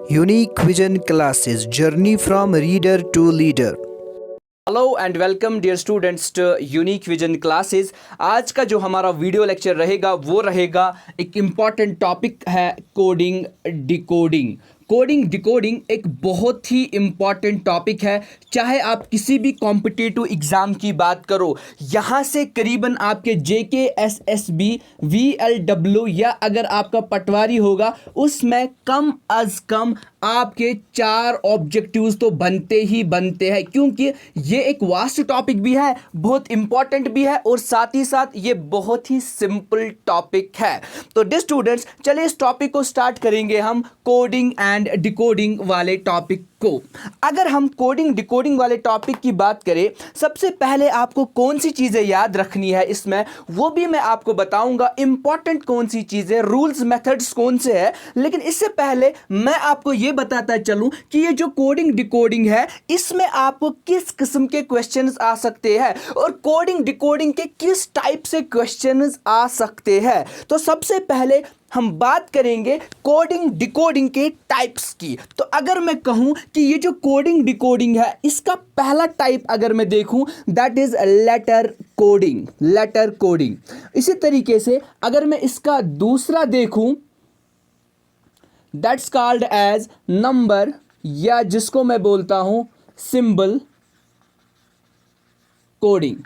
Unique Vision Classes Journey from Reader to Leader। Hello and welcome dear students to unique vision classes. आज का जो हमारा video lecture रहेगा वो रहेगा एक इम्पॉर्टेंट टॉपिक है कोडिंग डिकोडिंग। कोडिंग डिकोडिंग एक बहुत ही इम्पॉर्टेंट टॉपिक है। चाहे आप किसी भी कॉम्पिटिटिव एग्ज़ाम की बात करो, यहाँ से करीबन आपके जेके एसएसबी वीएलडब्ल्यू या अगर आपका पटवारी होगा उसमें कम अज़ कम आपके 4 ऑब्जेक्टिव्स तो बनते ही बनते हैं, क्योंकि ये एक वास्ट टॉपिक भी है, बहुत इंपॉर्टेंट भी है और साथ ही साथ ये बहुत ही सिंपल टॉपिक है। तो डियर स्टूडेंट्स, चलिए इस टॉपिक को स्टार्ट करेंगे हम कोडिंग एंड डिकोडिंग वाले टॉपिक को। अगर हम कोडिंग डिकोडिंग वाले टॉपिक की बात करें, सबसे पहले आपको कौन सी चीज़ें याद रखनी है इसमें, वो भी मैं आपको बताऊंगा। इंपॉर्टेंट कौन सी चीज़ें, रूल्स मेथड्स कौन से हैं, लेकिन इससे पहले मैं आपको ये बताता चलूं कि ये जो कोडिंग डिकोडिंग है इसमें आपको किस किस्म के क्वेश्चंस आ सकते हैं और कोडिंग डिकोडिंग के किस टाइप से क्वेश्चंस आ सकते हैं। तो सबसे पहले हम बात करेंगे कोडिंग डिकोडिंग के टाइप्स की। तो अगर मैं कहूं कि ये जो कोडिंग डिकोडिंग है इसका पहला टाइप अगर मैं देखूं, that is letter coding. Letter coding. इसी तरीके से अगर मैं इसका दूसरा देखूं, दैट्स कॉल्ड एज नंबर, या जिसको मैं बोलता हूं सिंबल कोडिंग।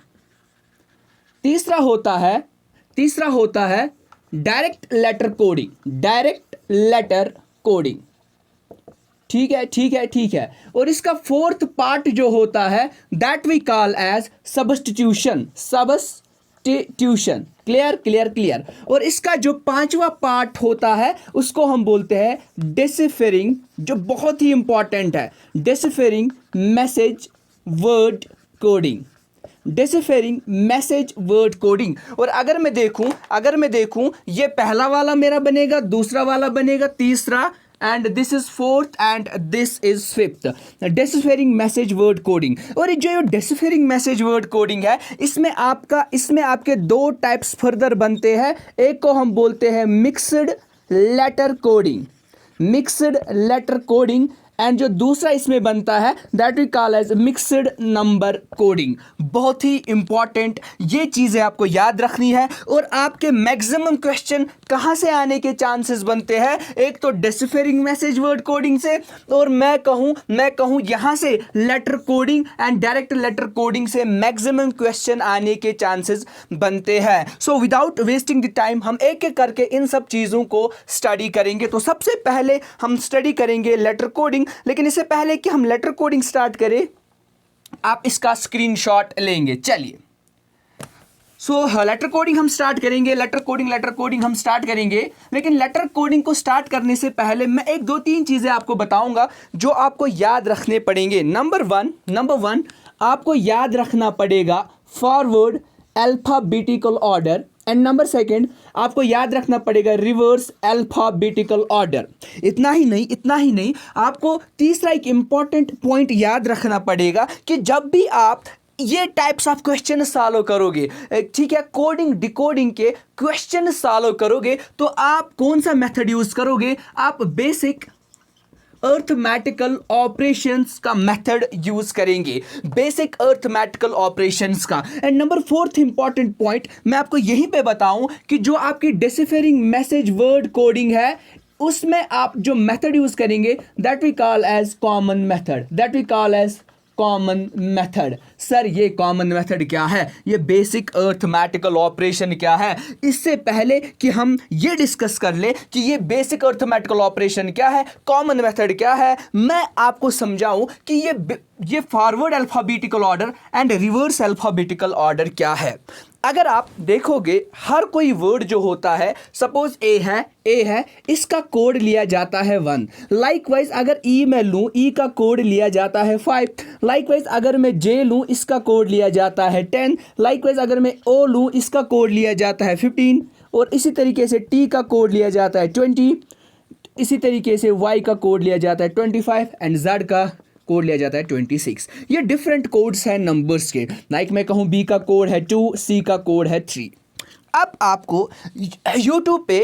तीसरा होता है direct letter coding. Direct letter coding. ठीक है। और इसका फोर्थ पार्ट जो होता है that we call as substitution. Clear. और इसका जो पांचवा पार्ट होता है उसको हम बोलते हैं डिसिफरिंग, जो बहुत ही इंपॉर्टेंट है, deciphering message word coding. Deciphering message word coding. और अगर मैं देखूं ये पहला वाला मेरा बनेगा, दूसरा वाला बनेगा तीसरा, and this is fourth and this is fifth. Deciphering message word coding. और ये जो डिसिफरिंग मैसेज वर्ड कोडिंग है इसमें आपके 2 टाइप्स फर्दर बनते हैं। एक को हम बोलते हैं मिक्स्ड लेटर कोडिंग, एंड जो दूसरा इसमें बनता है that we call as mixed number coding. बहुत ही इंपॉर्टेंट ये चीज़ें आपको याद रखनी है। और आपके मैक्सिमम क्वेश्चन कहाँ से आने के चांसेस बनते हैं, एक तो डिसिफरिंग मैसेज वर्ड कोडिंग से, और मैं कहूँ यहाँ से letter coding and direct letter coding से मैक्सिमम क्वेश्चन आने के चांसेस बनते हैं। So without wasting the time हम एक एक करके इन सब चीज़ों को स्टडी करेंगे। तो सबसे पहले हम स्टडी करेंगे लेटर कोडिंग, लेकिन इससे पहले कि हम लेटर कोडिंग स्टार्ट करें आप इसका स्क्रीनशॉट लेंगे। चलिए, सो लेटर कोडिंग हम स्टार्ट करेंगे। लेटर कोडिंग हम स्टार्ट करेंगे, लेकिन लेटर कोडिंग को स्टार्ट करने से पहले मैं 1-2-3 चीज़ें आपको बताऊंगा जो आपको याद रखने पड़ेंगे। नंबर वन आपको याद रखना पड़ेगा forward alphabetical order, and number second आपको याद रखना पड़ेगा रिवर्स अल्फाबेटिकल ऑर्डर। इतना ही नहीं, आपको तीसरा एक इंपॉर्टेंट पॉइंट याद रखना पड़ेगा कि जब भी आप ये टाइप्स ऑफ क्वेश्चन सॉल्व करोगे, ठीक है, कोडिंग डिकोडिंग के क्वेश्चन सॉल्व करोगे, तो आप कौन सा मेथड यूज करोगे, आप बेसिक अर्थमेटिकल ऑपरेशंस का मेथड यूज करेंगे, बेसिक अर्थमेटिकल ऑपरेशंस का। And number 4th important point मैं आपको यहीं पे बताऊं कि जो आपकी डिसिफरिंग मैसेज वर्ड कोडिंग है उसमें आप जो मेथड यूज करेंगे that we call as common method. Sir ये कॉमन मेथड क्या है, ये बेसिक अर्थमेटिकल ऑपरेशन क्या है? इससे पहले कि हम ये डिस्कस कर ले कि ये बेसिक अर्थमेटिकल ऑपरेशन क्या है, कॉमन मेथड क्या है, मैं आपको समझाऊं कि ये forward alphabetical order and reverse alphabetical order क्या है। अगर आप देखोगे हर कोई वर्ड जो होता है, सपोज ए है, इसका कोड लिया जाता है 1। लाइकवाइज अगर ई मैं लूँ, ई का कोड लिया जाता है 5। लाइकवाइज अगर मैं जे लूँ, इसका कोड लिया जाता है 10। लाइकवाइज अगर मैं ओ लूँ, इसका कोड लिया जाता है 15। और इसी तरीके से टी का कोड लिया जाता है 20। इसी तरीके से वाई का कोड लिया जाता है 25 एंड जेड का कोड लिया जाता है 26। ये डिफरेंट कोड्स हैं नंबर्स के। लाइक मैं कहूँ बी का कोड है 2, सी का कोड है 3। अब आपको यूट्यूब पे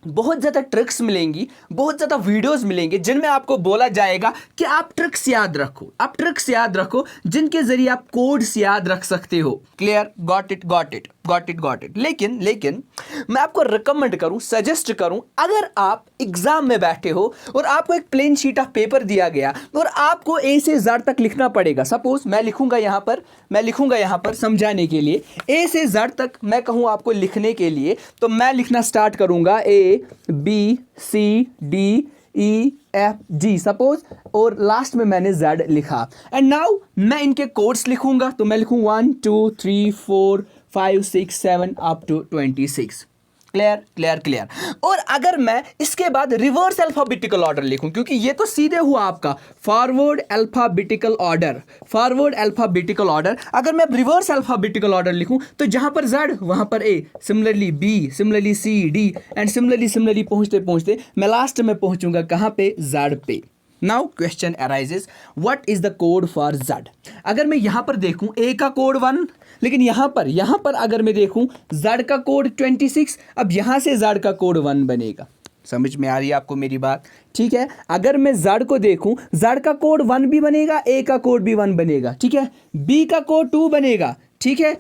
बहुत ज़्यादा ट्रिक्स मिलेंगी, बहुत ज़्यादा वीडियोस मिलेंगे जिनमें आपको बोला जाएगा कि आप ट्रिक्स याद रखो, आप ट्रिक्स याद रखो जिनके ज़रिए आप कोड्स याद रख सकते हो। Clear? Got it, got it, got it, got it. लेकिन मैं आपको रिकमेंड करूं, सजेस्ट करूं, अगर आप एग्जाम में बैठे हो और आपको एक प्लेन शीट ऑफ पेपर दिया गया और आपको ए से जेड तक लिखना पड़ेगा। सपोज मैं लिखूंगा यहाँ पर समझाने के लिए, ए से जेड तक मैं कहूँ आपको लिखने के लिए, तो मैं लिखना स्टार्ट करूंगा A B C D E F G suppose, और लास्ट में मैंने जेड लिखा। एंड नाउ मैं इनके कोड्स लिखूंगा, तो मैं लिखूँ 1 2 3 4 5 6 7 up to 26। Clear, clear, clear. और अगर मैं इसके बाद रिवर्स अल्फाबेटिकल ऑर्डर लिखूं, क्योंकि ये तो सीधे हुआ आपका forward alphabetical order, forward alphabetical order. अगर मैं रिवर्स अल्फाबेटिकल ऑर्डर लिखूं तो जहां पर जेड वहां पर A, similarly B, similarly C, D and similarly पहुंचते पहुंचते मैं लास्ट में पहुंचूंगा कहां पे? जेड पे। Now question arises, what is the code for Z? अगर मैं यहां पर देखूं ए का कोड 1, लेकिन यहां पर अगर मैं देखूं जेड का कोड 26, अब यहां से जेड का कोड 1 बनेगा। समझ में आ रही है आपको मेरी बात? ठीक है, अगर मैं जेड को देखूं, जेड का कोड 1 भी बनेगा, ए का कोड भी 1 बनेगा, ठीक है, बी का कोड 2 बनेगा, ठीक है,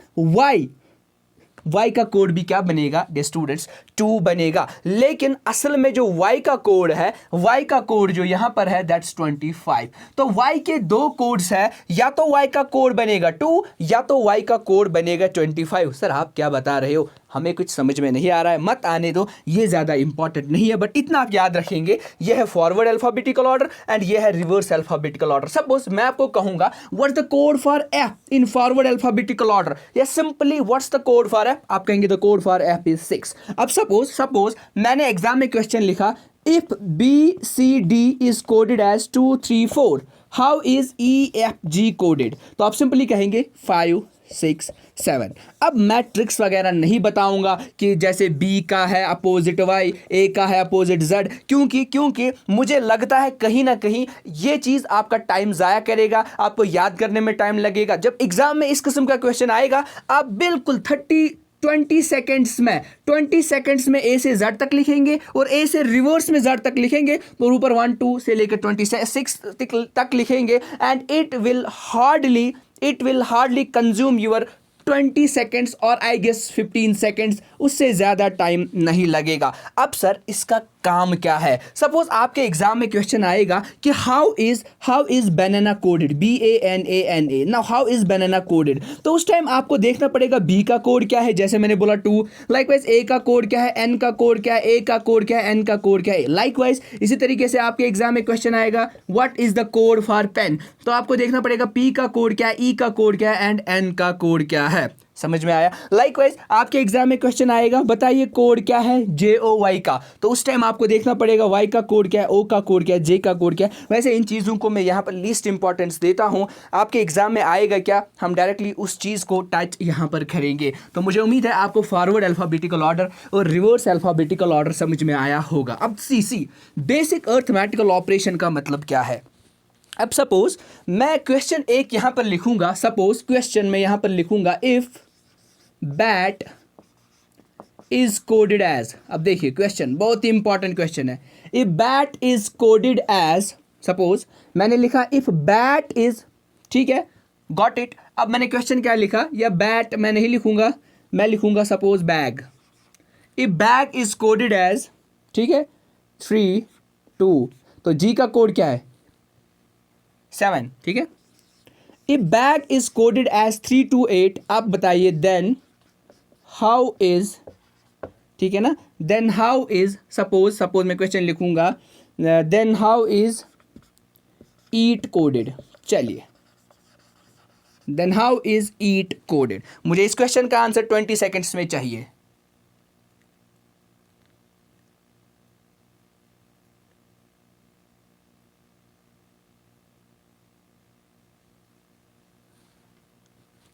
वाई का कोड भी क्या बनेगा डियर स्टूडेंट्स? 2 बनेगा। लेकिन असल में जो वाई का कोड है, वाई का कोड जो यहां पर है दैट्स 25। तो वाई के 2 कोड्स है, या तो वाई का कोड बनेगा 2 या तो वाई का कोड बनेगा 25। सर आप क्या बता रहे हो, हमें कुछ समझ में नहीं आ रहा है। मत आने दो, ये ज़्यादा इंपॉर्टेंट नहीं है, बट इतना आप याद रखेंगे, ये है फॉरवर्ड अल्फाबेटिकल ऑर्डर एंड ये है रिवर्स अल्फाबेटिकल ऑर्डर। सपोज मैं आपको कहूंगा what's the code for F in forward alphabetical order, या simply what's the code for F, आप कहेंगे the code for F is 6। अब सपोज मैंने एग्जाम में क्वेश्चन लिखा, if B C D is coded as 2 3 4, how is E F G coded? तो आप simply कहेंगे 5 6 7। अब मैं ट्रिक्स वगैरह नहीं बताऊंगा कि जैसे बी का है अपोजिट वाई, ए का है अपोजिट जेड, क्योंकि मुझे लगता है कहीं ना कहीं ये चीज़ आपका टाइम ज़ाया करेगा, आपको याद करने में टाइम लगेगा। जब एग्जाम में इस किस्म का क्वेश्चन आएगा, आप बिल्कुल 20 सेकेंड्स में ए से जेड तक लिखेंगे और ए से रिवर्स में जेड तक लिखेंगे और ऊपर 1 2 से लेकर 26 तक लिखेंगे, and it will hardly consume your 20 seconds और आई गेस 15 सेकेंड्स, उससे ज़्यादा टाइम नहीं लगेगा। अब सर इसका काम क्या है? सपोज आपके एग्जाम में क्वेश्चन आएगा कि how is banana coded, BANANA। Now how is banana coded, तो उस टाइम आपको देखना पड़ेगा बी का कोड क्या है, जैसे मैंने बोला 2, लाइकवाइज ए का कोड क्या है, एन का कोड क्या है, ए का कोड क्या है, एन का कोड क्या है, लाइकवाइज इसी तरीके से आपके एग्जाम में क्वेश्चन आएगा what is the code for pen, तो आपको देखना पड़ेगा पी का कोड क्या है, ई का कोड क्या है एंड एन का कोड क्या है। समझ में आया? लाइकवाइज आपके एग्जाम में क्वेश्चन आएगा बताइए कोड क्या है JOY का, तो उस टाइम आपको देखना पड़ेगा वाई का कोड क्या है, ओ का कोड क्या है, जे का कोड क्या है। वैसे इन चीज़ों को मैं यहाँ पर लीस्ट इंपॉर्टेंस देता हूँ, आपके एग्जाम में आएगा क्या, हम डायरेक्टली उस चीज़ को टच यहाँ पर करेंगे। तो मुझे उम्मीद है आपको फॉरवर्ड अल्फाबेटिकल ऑर्डर और रिवर्स अल्फाबेटिकल ऑर्डर समझ में आया होगा। अब सी बेसिक अर्थमेटिकल ऑपरेशन का मतलब क्या है। अब सपोज मैं क्वेश्चन एक यहाँ पर लिखूंगा, सपोज क्वेश्चन में यहाँ पर लिखूंगा if bat is coded as, अब देखिए क्वेश्चन बहुत ही इंपॉर्टेंट क्वेश्चन है, if bat is coded as, suppose मैंने लिखा इफ बैट इज, ठीक है, गॉट इट। अब मैंने क्वेश्चन क्या लिखा, या बैट मैं नहीं लिखूंगा, मैं लिखूंगा suppose bag. If bag is coded as, ठीक है, 3 2, तो जी का कोड क्या है 7, ठीक है। If bag is coded as 3 2 8, आप बताइए देन हाउ इज, ठीक है ना, देन हाउ इज, सपोज मैं क्वेश्चन लिखूंगा then how is it coded. चलिए then how is it coded, मुझे इस क्वेश्चन का आंसर 20 सेकेंड्स में चाहिए।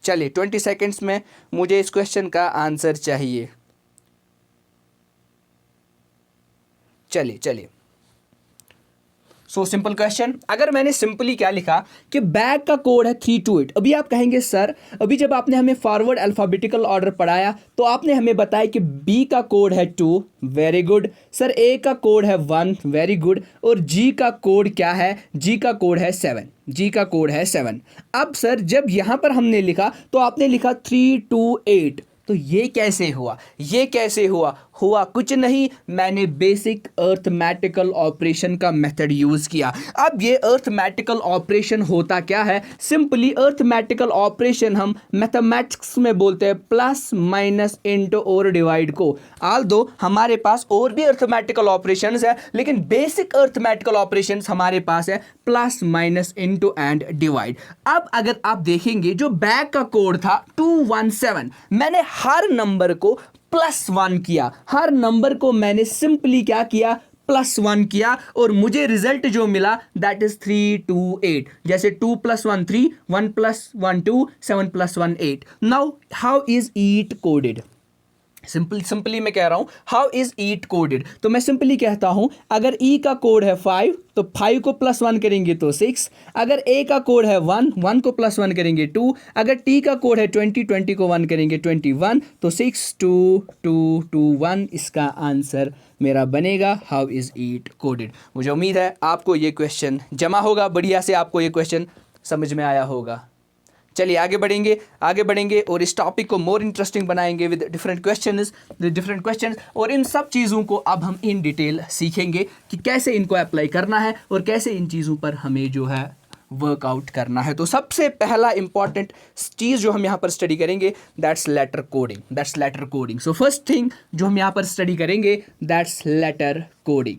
चलिए 20 सेकेंड्स में मुझे इस क्वेश्चन का आंसर चाहिए। चलिए सो सिंपल क्वेश्चन, अगर मैंने सिंपली क्या लिखा कि बैग का कोड है 328। अभी आप कहेंगे सर अभी जब आपने हमें फॉरवर्ड अल्फ़ाबेटिकल ऑर्डर पढ़ाया तो आपने हमें बताया कि बी का कोड है 2, वेरी गुड सर, ए का कोड है 1, वेरी गुड, और जी का कोड क्या है, जी का कोड है 7, जी का कोड है 7। अब सर जब यहाँ पर हमने लिखा तो आपने लिखा 328, तो ये कैसे हुआ, ये कैसे हुआ, हुआ कुछ नहीं, मैंने बेसिक अर्थमेटिकल ऑपरेशन का मेथड यूज़ किया। अब ये अर्थमेटिकल ऑपरेशन होता क्या है, सिंपली अर्थमेटिकल ऑपरेशन हम मैथमेटिक्स में बोलते हैं प्लस माइनस इंटू और डिवाइड को। आल दो हमारे पास और भी अर्थमेटिकल ऑपरेशंस है, लेकिन बेसिक अर्थमेटिकल ऑपरेशंस हमारे पास है plus minus into and divide. अब अगर आप देखेंगे जो बैग का कोड था 217, मैंने हर नंबर को +1 किया, हर नंबर को मैंने सिंपली क्या किया, +1 किया, और मुझे रिजल्ट जो मिला दैट इज 328। जैसे 2 + 1 3, 1 + 1 2, 7 + 1 8। Now how is it coded, simply मैं कह रहा हूं हाउ इज ईट कोडेड, तो मैं सिंपली कहता हूं अगर ई का कोड है 5 तो 5 को +1 करेंगे तो 6, अगर ए का कोड है 1, 1 को +1 करेंगे 2, अगर टी का कोड है 20, 20 को 1 करेंगे 21, तो 6 2 2 2 1 इसका आंसर मेरा बनेगा हाउ इज ईट कोडेड। मुझे उम्मीद है आपको ये क्वेश्चन जमा होगा, बढ़िया से आपको ये क्वेश्चन समझ में आया होगा। चलिए आगे बढ़ेंगे और इस टॉपिक को मोर इंटरेस्टिंग बनाएंगे विद डिफरेंट क्वेश्चंस, और इन सब चीज़ों को अब हम इन डिटेल सीखेंगे कि कैसे इनको अप्लाई करना है और कैसे इन चीज़ों पर हमें जो है वर्कआउट करना है। तो सबसे पहला इंपॉर्टेंट चीज़ जो हम यहाँ पर स्टडी करेंगे that's letter coding. So first thing जो हम यहाँ पर स्टडी करेंगे दैट्स लेटर कोडिंग।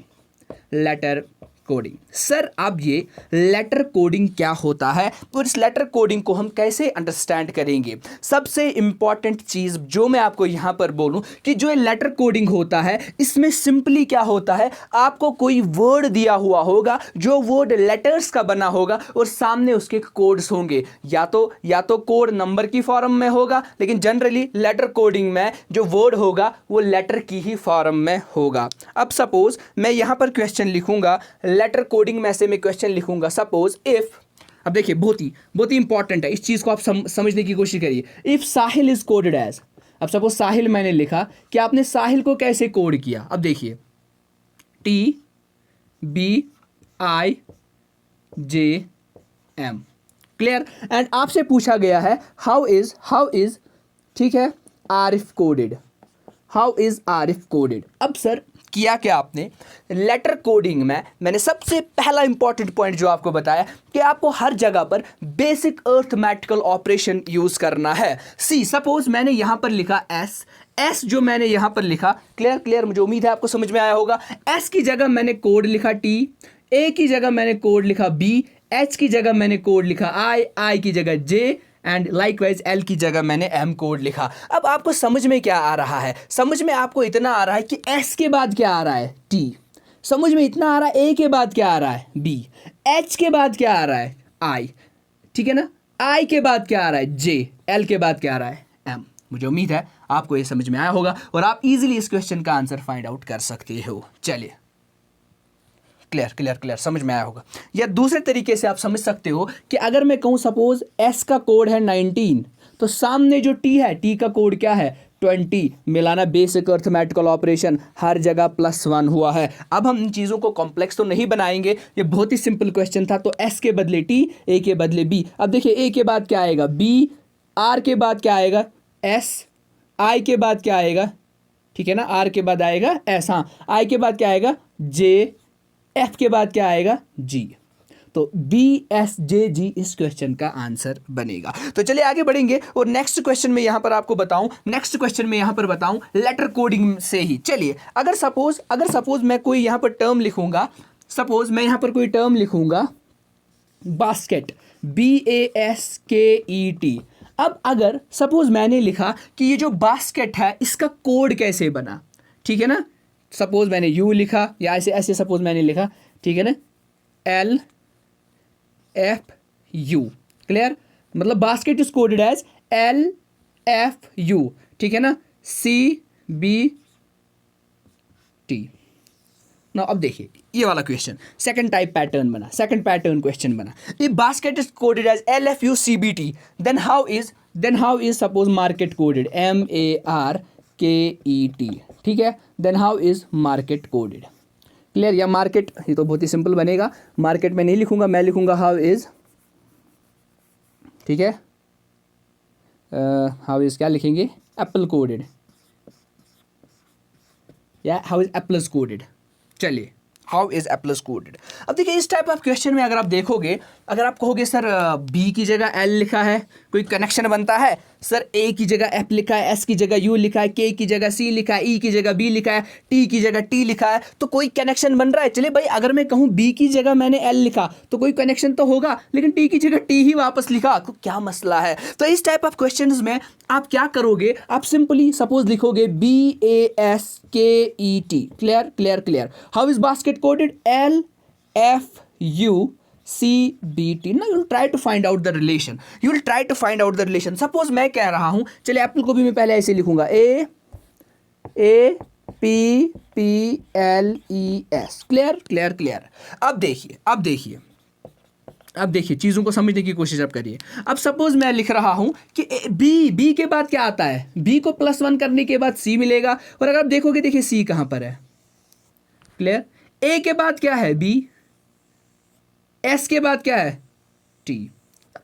सर अब ये लेटर कोडिंग क्या होता है और इस लेटर कोडिंग को हम कैसे अंडरस्टैंड करेंगे। सबसे इंपॉर्टेंट चीज़ जो मैं आपको यहाँ पर बोलूँ कि जो ये लेटर कोडिंग होता है इसमें सिंपली क्या होता है, आपको कोई वर्ड दिया हुआ होगा, जो वर्ड लेटर्स का बना होगा और सामने उसके कोड्स होंगे, या तो कोड नंबर की फॉर्म में होगा, लेकिन जनरली लेटर कोडिंग में जो वर्ड होगा वो लेटर की ही फॉर्म में होगा। अब सपोज मैं यहाँ पर क्वेश्चन लिखूंगा, लेटर कोडिंग में से मैं क्वेश्चन लिखूंगा सपोज इफ, अब देखिए बहुत ही इंपॉर्टेंट है, इस चीज को आप समझने की कोशिश करिए। If Sahil is coded as, अब सपोज साहिल मैंने लिखा कि आपने साहिल को कैसे कोड किया, अब देखिए TBIJM, क्लियर, एंड आपसे पूछा गया है हाउ इज ठीक है Arif coded, how is Arif coded. अब सर किया क्या आपने, लेटर कोडिंग में मैंने सबसे पहला इंपॉर्टेंट पॉइंट जो आपको बताया कि आपको हर जगह पर बेसिक अर्थमेटिकल ऑपरेशन यूज करना है। सी सपोज मैंने यहां पर लिखा एस जो मैंने यहां पर लिखा, क्लियर, मुझे उम्मीद है आपको समझ में आया होगा। एस की जगह मैंने कोड लिखा टी, ए की जगह मैंने कोड लिखा बी, एच की जगह मैंने कोड लिखा आई की जगह जे, एंड लाइकवाइज एल की जगह मैंने एम कोड लिखा। अब आपको समझ में क्या आ रहा है, समझ में आपको इतना आ रहा है कि एस के बाद क्या आ रहा है टी, समझ में इतना आ रहा है, ए के बाद क्या आ रहा है बी, एच के बाद क्या आ रहा है आई, ठीक है ना, आई के बाद क्या आ रहा है जे, एल के बाद क्या आ रहा है एम। मुझे उम्मीद है आपको ये समझ में आया होगा और आप इजीली इस क्वेश्चन का आंसर फाइंड आउट कर सकते हो। चलिए क्लियर समझ में आया होगा। या दूसरे तरीके से आप समझ सकते हो कि अगर मैं कहूं सपोज एस का कोड है 19, तो सामने जो टी है, टी का कोड क्या है 20, मिलाना बेसिक अर्थमेटिकल ऑपरेशन, हर जगह +1 हुआ है। अब हम इन चीज़ों को कॉम्प्लेक्स तो नहीं बनाएंगे, ये बहुत ही सिंपल क्वेश्चन था। तो एस के बदले टी, ए के बदले बी। अब देखिए ए के बाद क्या आएगा बी, आर के बाद क्या आएगा एस, आई के बाद क्या आएगा, ठीक है ना, आर के बाद आएगा एस, हाँ, आई के बाद क्या आएगा जे, एफ के बाद क्या आएगा जी। तो BSJG इस क्वेश्चन का आंसर बनेगा। तो चलिए आगे बढ़ेंगे और नेक्स्ट क्वेश्चन में यहां पर आपको बताऊं, लेटर कोडिंग से ही। चलिए अगर सपोज मैं कोई यहां पर टर्म लिखूंगा, सपोज मैं यहां पर कोई टर्म लिखूंगा बास्केट, BASKET। अब अगर सपोज मैंने लिखा कि ये जो बास्केट है इसका कोड कैसे बना, ठीक है ना, सपोज मैंने यू लिखा या ऐसे सपोज मैंने लिखा, ठीक है ना, LFU, क्लियर, मतलब basket is coded as LFU, ठीक है ना, CBT, ना अब देखिए ये वाला क्वेश्चन, सेकंड टाइप पैटर्न बना, सेकंड पैटर्न क्वेश्चन बना। If basket is coded as LFUCBT then how is suppose market coded MARKET, ठीक है, then how is market coded. Clear? या मार्केट, ये तो बहुत ही सिंपल बनेगा, मार्केट में नहीं लिखूंगा, मैं लिखूंगा हाउ इज, ठीक है, हाउ इज क्या लिखेंगे, एप्पल कोडेड, या हाउ इज एप्पल्स कोडेड। चलिए, हाउ इज एप्पल्स कोडेड। अब देखिए इस टाइप ऑफ क्वेश्चन में अगर आप देखोगे, अगर आप कहोगे सर बी की जगह एल लिखा है, कोई कनेक्शन बनता है, सर ए की जगह एफ लिखा है, एस की जगह यू लिखा है, के की जगह सी लिखा है, ई की जगह बी लिखा है, टी की जगह टी लिखा है, तो कोई कनेक्शन बन रहा है। चलिए भाई, अगर मैं कहूँ बी की जगह मैंने एल लिखा तो कोई कनेक्शन तो होगा, लेकिन टी की जगह टी ही वापस लिखा तो क्या मसला है। तो इस टाइप ऑफ क्वेश्चंस में आप क्या करोगे, आप सिंपली सपोज लिखोगे BASKET। Clear clear clear. How is basket coded LFUCBT। ना you will try to find out the relation, you will try to find out the relation. Suppose मैं कह रहा हूं, चलिए एप्पल को भी मैं पहले ऐसे लिखूंगा APPLES। Clear clear clear. अब देखिए चीज़ों को समझने की कोशिश अब करिए। अब सपोज मैं लिख रहा हूं कि बी के बाद क्या आता है, बी को +1 करने के बाद सी मिलेगा, और अगर आप देखोगे, देखिए सी कहां पर है। क्लियर? ए के बाद क्या है, बी, एस के बाद क्या है, टी।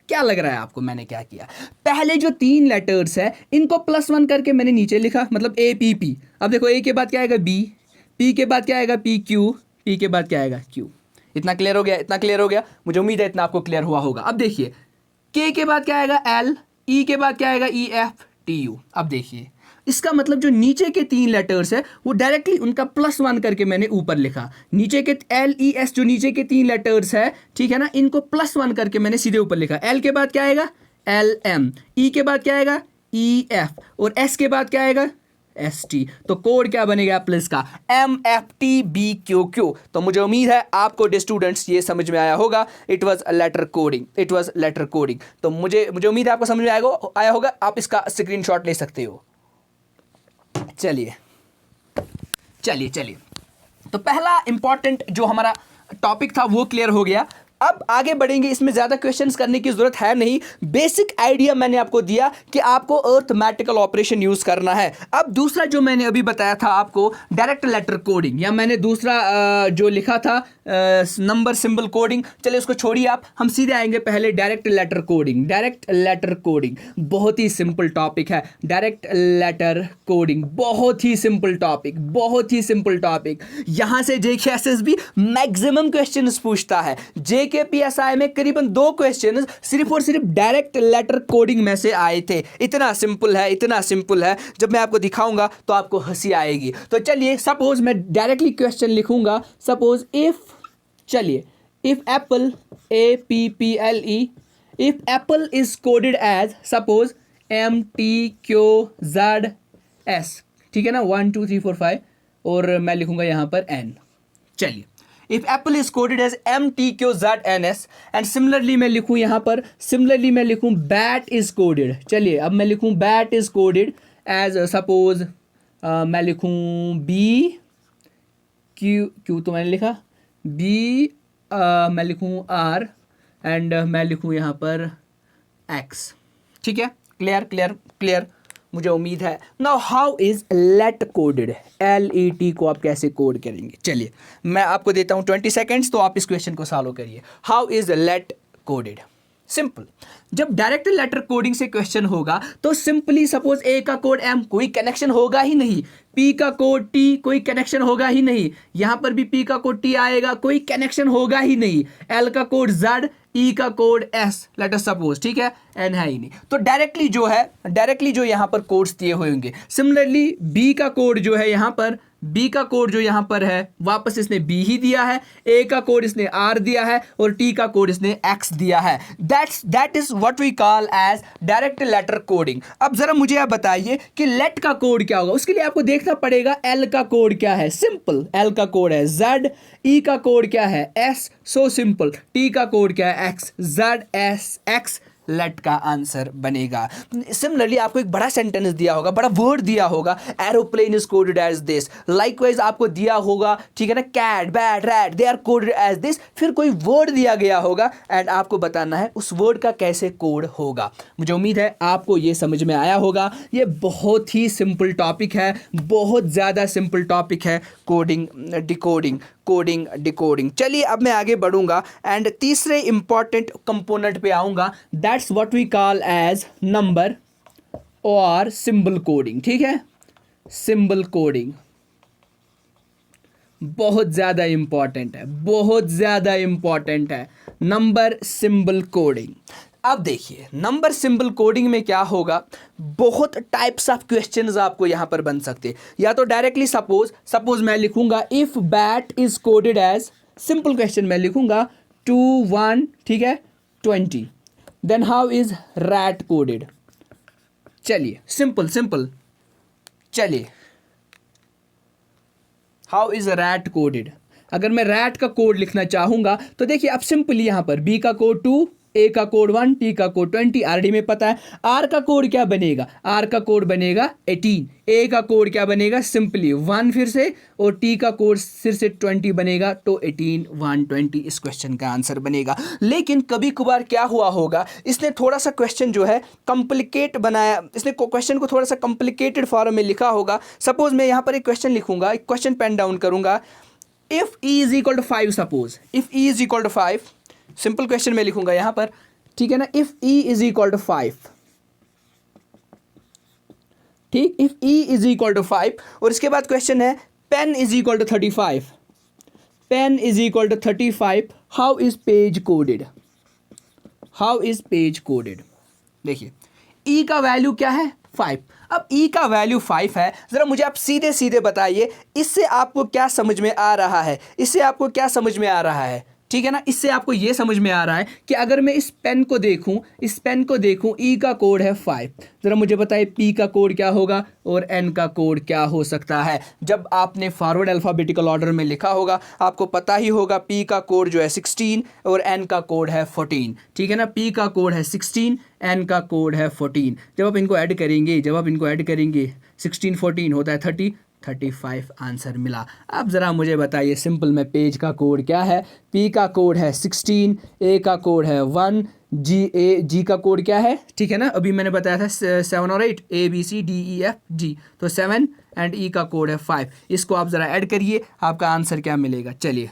क्या लग रहा है आपको मैंने क्या किया, पहले जो 3 लेटर्स है इनको +1 करके मैंने नीचे लिखा, मतलब APP। अब देखो ए के बाद क्या आएगा, बी, पी के बाद क्या आएगा, PQ, टी के बाद क्या आएगा, Q। इतना क्लियर हो गया, इतना क्लियर हो गया, मुझे उम्मीद है इतना आपको क्लियर हुआ होगा। अब देखिए के के बाद क्या आएगा, L, ई के बाद क्या आएगा, EFTU। अब देखिए इसका मतलब जो नीचे के 3 लेटर्स है वो डायरेक्टली उनका +1 करके मैंने ऊपर लिखा, नीचे के LES जो नीचे के 3 लेटर्स है, ठीक है ना, इनको +1 करके मैंने सीधे ऊपर लिखा। L के बाद क्या आएगा, LM, E के बाद क्या आएगा, EF, और S के बाद क्या आएगा, ST। तो कोड क्या बनेगा एप्पल्स का, MFTBQQ। तो मुझे उम्मीद है आपको स्टूडेंट्स ये समझ में आया होगा। इट वाज लेटर कोडिंग, तो मुझे उम्मीद है आपको समझ में आया होगा। आप इसका स्क्रीनशॉट ले सकते हो। चलिए, तो पहला इंपॉर्टेंट जो हमारा टॉपिक था वो क्लियर हो गया। अब आगे बढ़ेंगे, इसमें ज़्यादा क्वेश्चंस करने की ज़रूरत है नहीं, बेसिक आइडिया मैंने आपको दिया कि आपको अर्थमेटिकल ऑपरेशन यूज़ करना है। अब दूसरा जो मैंने अभी बताया था आपको, डायरेक्ट लेटर कोडिंग, या मैंने दूसरा जो लिखा था नंबर सिंबल कोडिंग, चलिए उसको छोड़िए आप, हम सीधे आएंगे पहले direct letter coding. Direct letter coding बहुत ही सिंपल टॉपिक है, डायरेक्ट लेटर कोडिंग बहुत ही सिंपल टॉपिक। यहाँ से JKSSB मैक्सिमम क्वेश्चन पूछता है। JKPSI में करीबन 2 क्वेश्चन सिर्फ और सिर्फ डायरेक्ट लेटर कोडिंग में से आए थे। इतना सिंपल है, जब मैं आपको दिखाऊंगा तो आपको हंसी आएगी। तो चलिए, सपोज मैं डायरेक्टली क्वेश्चन लिखूंगा, suppose if apple APPLE, if apple is coded as suppose MTQZS, ठीक है ना, 1 2 3 4 5, और मैं लिखूंगा यहां पर N। चलिए, if apple is coded as MTQZNS, and similarly मैं लिखूं यहां पर, बैट इज कोडेड। चलिए, अब मैं लिखूं bat is coded as suppose मैं लिखूं BQ तो मैंने लिखा B, मैं लिखूं R, एंड मैं लिखूं यहाँ पर X। ठीक है, क्लियर, मुझे उम्मीद है। Now how is let coded, LET को आप कैसे कोड करेंगे। चलिए, मैं आपको देता हूँ 20 सेकेंड्स, तो आप इस क्वेश्चन को सॉल्व करिए। How is let coded, simple. जब डायरेक्ट लेटर कोडिंग से क्वेश्चन होगा तो सिंपली सपोज A का कोड M, कोई कनेक्शन होगा ही नहीं, P का कोड T, कोई कनेक्शन होगा ही नहीं, यहां पर भी P का कोड T आएगा, कोई कनेक्शन होगा ही नहीं, L का कोड Z, E का code S, late us suppose, ठीक है, N है ही नहीं। तो डायरेक्टली जो यहां पर कोड्स दिए हुए होंगे। सिमिलरली B का कोड जो है यहां पर है, वापस इसने B ही दिया है, A का कोड इसने R दिया है, और T का कोड इसने X दिया है। That is what we call as direct letter coding. अब जरा मुझे आप बताइए कि लेट का कोड क्या होगा। उसके लिए आपको देखना पड़ेगा L का कोड क्या है, सिंपल, L का कोड है Z, E का कोड क्या है S, सो सिंपल, T का कोड क्या है X, Z S X let का आंसर बनेगा। सिमिलरली आपको एक बड़ा सेंटेंस दिया होगा, बड़ा वर्ड दिया होगा, aeroplane is coded as this. Likewise आपको दिया होगा, ठीक है ना, cat, bat, rat, they are coded as this. फिर कोई वर्ड दिया गया होगा एंड आपको बताना है उस वर्ड का कैसे कोड होगा। मुझे उम्मीद है आपको ये समझ में आया होगा। ये बहुत ही सिंपल टॉपिक है, बहुत ज़्यादा सिंपल टॉपिक है, कोडिंग डिकोडिंग, कोडिंग डिकोडिंग। चलिए अब मैं आगे बढ़ूंगा एंड तीसरे इंपॉर्टेंट कंपोनेंट पे आऊंगा, that's what we call as number और सिंबल कोडिंग। ठीक है, सिंबल कोडिंग बहुत ज़्यादा इंपॉर्टेंट है, बहुत ज़्यादा इंपॉर्टेंट है, नंबर सिंबल कोडिंग। अब देखिए नंबर सिंबल कोडिंग में क्या होगा, बहुत टाइप्स ऑफ क्वेश्चंस आपको यहां पर बन सकते हैं। या तो डायरेक्टली सपोज मैं लिखूंगा if bat is coded as, simple question मैं लिखूंगा 2 1, ठीक है, 20, then how is rat coded. चलिए सिंपल, चलिए हाउ इज रैट कोडेड। अगर मैं रैट का कोड लिखना चाहूंगा तो देखिए अब सिंपली यहां पर बी का कोड 2, ए का कोड 1, टी का कोड 20, आरडी में पता है। आर का कोड क्या बनेगा, आर का कोड बनेगा 18, ए का कोड क्या बनेगा, सिंपली 1 फिर से, और टी का कोड फिर से 20 बनेगा, तो 18 120 इस क्वेश्चन का आंसर बनेगा। लेकिन कभी कभार क्या हुआ होगा, इसने थोड़ा सा क्वेश्चन जो है कॉम्प्लिकेट बनाया, इसने क्वेश्चन को थोड़ा सा कॉम्प्लिकेटेड फॉर्म में लिखा होगा। सपोज मैं यहाँ पर एक क्वेश्चन लिखूंगा, एक क्वेश्चन पेन डाउन करूंगा, if E is equal to 5, suppose if E is equal to 5, simple question में लिखूंगा यहां पर, ठीक है ना, if E is equal to 5, ठीक, if E is equal to 5, और इसके बाद क्वेश्चन है pen is equal to 35, pen is equal to 35, how is page coded, how is page coded. देखिए ई का वैल्यू क्या है, 5। अब ई का वैल्यू 5 है, ज़रा मुझे आप सीधे सीधे बताइए इससे आपको क्या समझ में आ रहा है, इससे आपको क्या समझ में आ रहा है, ठीक है ना। इससे आपको ये समझ में आ रहा है कि अगर मैं इस पेन को देखूं, इस पेन को देखूं, ई का कोड है 5, ज़रा मुझे बताइए पी का कोड क्या होगा और एन का कोड क्या हो सकता है। जब आपने फॉरवर्ड अल्फ़ाबेटिकल ऑर्डर में लिखा होगा आपको पता ही होगा, पी का कोड जो है 16 और एन का कोड है 14, ठीक है ना, पी का कोड है 16, एन का कोड है 14। जब आप इनको ऐड करेंगे 16 14 होता है 35 आंसर मिला। अब ज़रा मुझे बताइए सिंपल में पेज का कोड क्या है, पी का कोड है 16, ए का कोड है 1, जी का कोड क्या है, ठीक है ना, अभी मैंने बताया था 7 और 8, A B C D E F G, तो 7 एंड ई का कोड है 5। इसको आप ज़रा ऐड करिए, आपका आंसर क्या मिलेगा, चलिए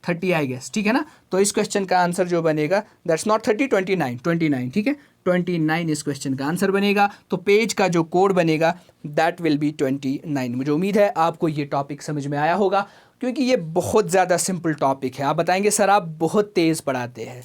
30 आई गेस, ठीक है ना। तो इस क्वेश्चन का आंसर जो बनेगा दैट्स नॉट 30, 29, ठीक है, 29 इस क्वेश्चन का आंसर बनेगा। तो पेज का जो कोड बनेगा दैट विल बी 29। मुझे उम्मीद है आपको ये टॉपिक समझ में आया होगा, क्योंकि ये बहुत ज़्यादा सिंपल टॉपिक है। आप बताएंगे सर आप बहुत तेज़ पढ़ाते हैं,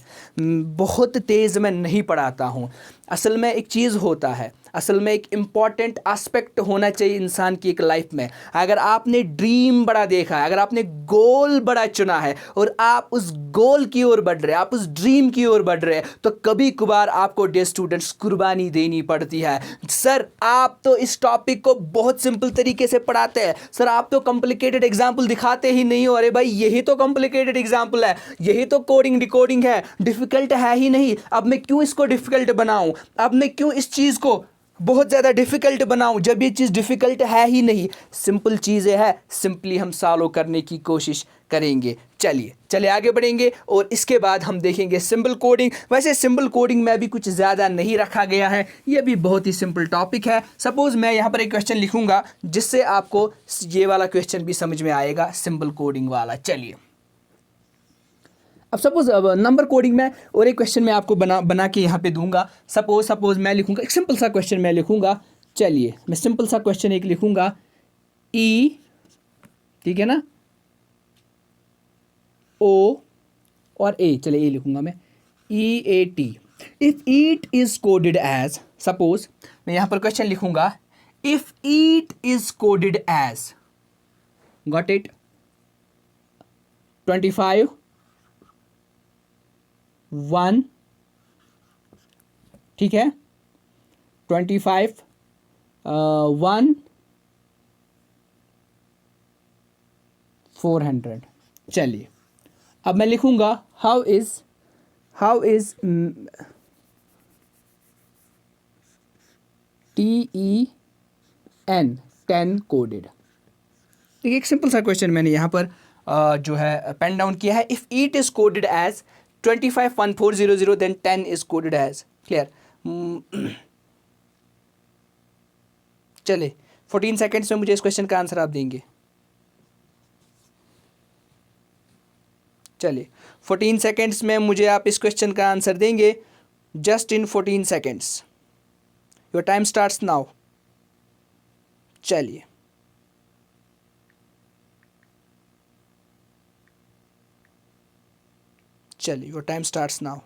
बहुत तेज़ मैं नहीं पढ़ाता हूँ। असल में एक चीज़ होता है, असल में एक इम्पॉर्टेंट एस्पेक्ट होना चाहिए इंसान की एक लाइफ में। अगर आपने ड्रीम बड़ा देखा है, अगर आपने गोल बड़ा चुना है और आप उस गोल की ओर बढ़ रहे हैं, आप उस ड्रीम की ओर बढ़ रहे हैं, तो कभी कभार आपको डे स्टूडेंट्स कुर्बानी देनी पड़ती है। सर आप तो इस टॉपिक को बहुत सिंपल तरीके से पढ़ाते हैं, सर आप तो कॉम्प्लिकेटेड एग्जाम्पल दिखाते ही नहीं हो। अरे भाई यही तो कॉम्प्लिकेटेड एग्जाम्पल है, यही तो कोडिंग डिकोडिंग है, डिफिकल्ट है ही नहीं। अब मैं क्यों इसको डिफिकल्ट बनाऊं, अब मैं क्यों इस चीज़ को बहुत ज़्यादा डिफ़िकल्ट बनाऊं जब ये चीज़ डिफ़िकल्ट है ही नहीं। सिंपल चीज़ें हैं, सिंपली हम सॉल्व करने की कोशिश करेंगे। चलिए आगे बढ़ेंगे और इसके बाद हम देखेंगे सिंबल कोडिंग। वैसे सिंबल कोडिंग में भी कुछ ज़्यादा नहीं रखा गया है, ये भी बहुत ही सिंपल टॉपिक है। सपोज़ मैं यहाँ पर एक क्वेश्चन लिखूँगा जिससे आपको ये वाला क्वेश्चन भी समझ में आएगा, सिंबल कोडिंग वाला। चलिए अब सपोज नंबर कोडिंग में और एक क्वेश्चन मैं आपको बना के यहाँ पे दूंगा। सपोज मैं लिखूंगा एक सिंपल सा क्वेश्चन मैं लिखूंगा। चलिए मैं सिंपल सा क्वेश्चन एक लिखूंगा, ई, ठीक है ना, ओ और ए, चलिए ए लिखूंगा मैं, E A T. If it is coded as, suppose मैं यहाँ पर क्वेश्चन लिखूंगा, if it is coded as, got it, 25 1, ठीक है, 25 1 400। चलिए अब मैं लिखूंगा how how is TEN 10 coded. देखिए एक सिंपल सा क्वेश्चन मैंने यहाँ पर जो है पेन डाउन किया है। If 8 is coded as 251400 then 10 is coded as, clear. चले 14 सेकेंड्स में मुझे इस क्वेश्चन का आंसर आप देंगे। चलिए 14 सेकेंड्स में मुझे आप इस क्वेश्चन का आंसर देंगे, just in 14 seconds. Your time starts now. चलिए योर टाइम स्टार्ट्स नाउ।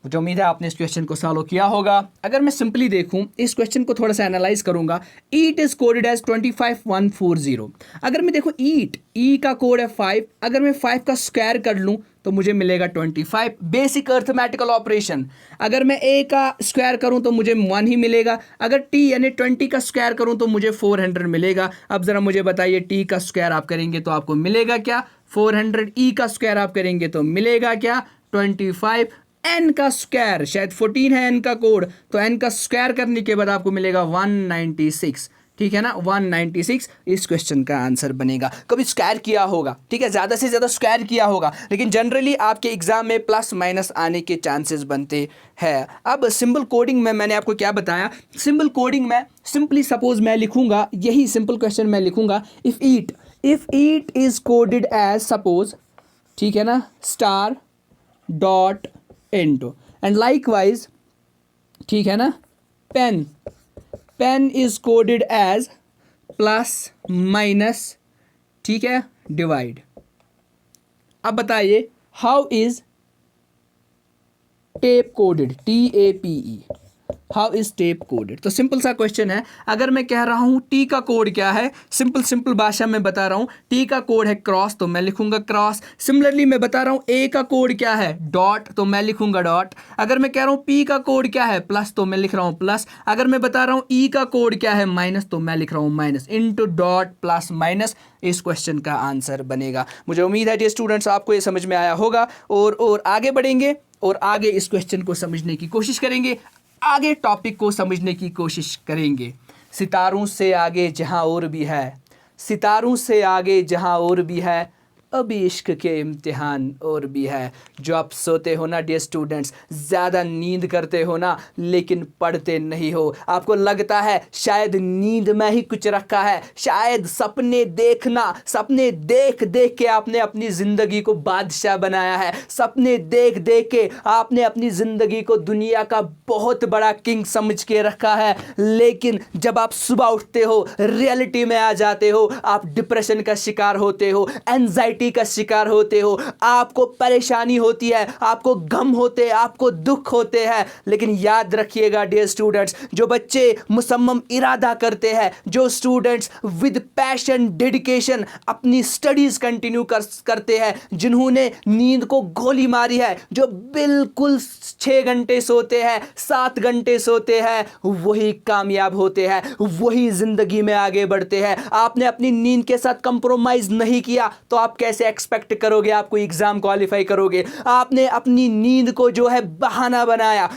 मुझे उम्मीद है आपने इस क्वेश्चन को सॉल्व किया होगा। अगर मैं सिंपली देखूं, इस क्वेश्चन को थोड़ा सा एनालाइज करूंगा। Eat is coded as 25140। अगर मैं देखूं ईट, ई का कोड है 5, अगर मैं 5 का स्क्वायर कर लूं तो मुझे मिलेगा 25। Basic arithmetical operation. अगर मैं ए का स्क्वायर करूं तो मुझे 1 ही मिलेगा। अगर टी यानी 20 का स्क्वायर करूं तो मुझे 400 मिलेगा। अब जरा मुझे बताइए टी का स्क्वायर आप करेंगे तो आपको मिलेगा क्या? 400। ई का स्क्वायर आप करेंगे तो मिलेगा क्या? 25। एन का स्क्वायर, शायद 14 है एन का कोड, तो एन का स्क्वायर करने के बाद आपको मिलेगा 196। ठीक है ना, 196 इस क्वेश्चन का आंसर बनेगा। कभी स्क्वायर किया होगा, ठीक है, ज़्यादा से ज़्यादा स्क्वायर किया होगा, लेकिन जनरली आपके एग्जाम में प्लस माइनस आने के चांसेस बनते हैं। अब सिंबल कोडिंग में मैंने आपको क्या बताया, सिंबल कोडिंग में सिंपली सपोज मैं लिखूंगा, यही सिंपल क्वेश्चन मैं लिखूंगा, if eat is coded as suppose, ठीक है ना, star dot into, and likewise, ठीक है ना, pen is coded as plus minus, ठीक है, डिवाइड। अब बताइए how is tape coded, TAPE, how is tape coded. तो सिंपल सा क्वेश्चन है। अगर मैं कह रहा हूं टी का कोड क्या है, सिंपल भाषा में बता रहा हूं, टी का कोड है क्रॉस, तो मैं लिखूंगा क्रॉस। सिमिलरली मैं बता रहा हूं ए का कोड क्या है, डॉट, तो मैं लिखूंगा डॉट। अगर मैं कह रहा हूं पी का कोड क्या है, प्लस, तो मैं लिख रहा हूं प्लस। अगर मैं बता रहा हूं ई का कोड क्या है, माइनस, तो मैं लिख रहा हूं minus. Into dot plus minus इस क्वेश्चन का आंसर बनेगा। मुझे उम्मीद है डियर स्टूडेंट्स आपको ये समझ में आया होगा, और आगे बढ़ेंगे और आगे इस क्वेश्चन को समझने की कोशिश करेंगे, आगे टॉपिक को समझने की कोशिश करेंगे। सितारों से आगे जहां और भी है, सितारों से आगे जहां और भी है, अभी इश्क के इम्तिहान और भी है। जो आप सोते हो ना डियर स्टूडेंट्स, ज़्यादा नींद करते हो ना, लेकिन पढ़ते नहीं हो। आपको लगता है शायद नींद में ही कुछ रखा है, शायद सपने देखना, सपने देख देख के आपने अपनी ज़िंदगी को बादशाह बनाया है। सपने देख देख के आपने अपनी ज़िंदगी को दुनिया का बहुत बड़ा किंग समझ के रखा है, लेकिन जब आप सुबह उठते हो, रियलिटी में आ जाते हो, आप डिप्रेशन का शिकार होते हो, एंजाइटी का शिकार होते हो, आपको परेशानी होती है, आपको गम होते हैं, आपको दुख होते हैं। लेकिन याद रखिएगा डियर स्टूडेंट्स, जो बच्चे मुसम्मम इरादा करते हैं, जो स्टूडेंट्स विद पैशन डेडिकेशन अपनी स्टडीज कंटिन्यू करते हैं, जिन्होंने नींद को गोली मारी है, जो बिल्कुल 6 घंटे सोते हैं, 7 घंटे सोते हैं, वही कामयाब होते हैं, वही जिंदगी में आगे बढ़ते हैं। आपने अपनी नींद के साथ कंप्रोमाइज नहीं किया तो आप कैसे एक्सपेक्ट करोगे आप कोई एग्जाम क्वालिफाई करोगे। आपने अपनी नींद को जो है बहाना बनाया,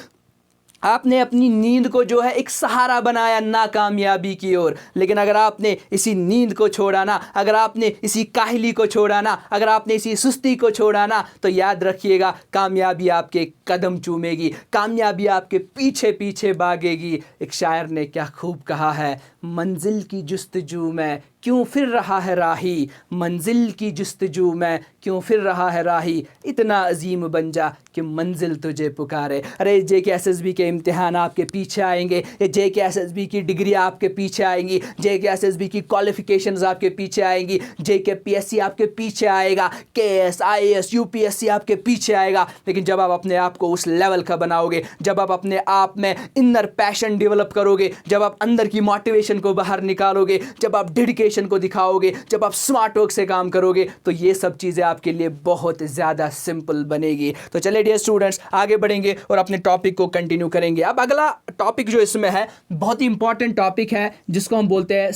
आपने अपनी नींद को जो है एक सहारा बनाया नाकामयाबी की ओर। लेकिन अगर आपने इसी नींद को छोड़ा ना, अगर आपने इसी काहली को छोड़ा ना, अगर आपने इसी सुस्ती को छोड़ा ना, तो याद रखिएगा कामयाबी आपके कदम चूमेगी, कामयाबी आपके पीछे पीछे भागेगी। एक शायर ने क्या खूब कहा है, मंजिल की जुस्तजू में क्यों फिर रहा है राही, मंजिल की जुस्तजू में क्यों फिर रहा है राही, इतना अजीम बन जा कि मंजिल तुझे पुकारे। अरे JKSSB के इम्तिहान आपके पीछे आएंगे, ये JKSSB की डिग्री आपके पीछे आएंगी, JKSSB की क्वालिफिकेशंस आपके पीछे आएंगी, JKPSC आपके पीछे आएगा, KS IAS UPSC आपके पीछे आएगा। लेकिन जब आप अपने आप को उस लेवल का बनाओगे, जब आप अपने आप में इनर पैशन डेवलप करोगे, जब आप अंदर की मोटिवेशन को बाहर निकालोगे, जब आप डेडिकेशन को दिखाओगे, जब आप स्मार्ट वर्क से काम करोगे, तो ये सब चीज़ें आपके लिए बहुत ज़्यादा सिंपल बनेगी। तो चलिए डियर स्टूडेंट्स आगे बढ़ेंगे और अपने टॉपिक को कंटिन्यू करेंगे। अब अगला टॉपिक जो इसमें है बहुत ही इंपॉर्टेंट टॉपिक है, जिसको हम बोलते हैं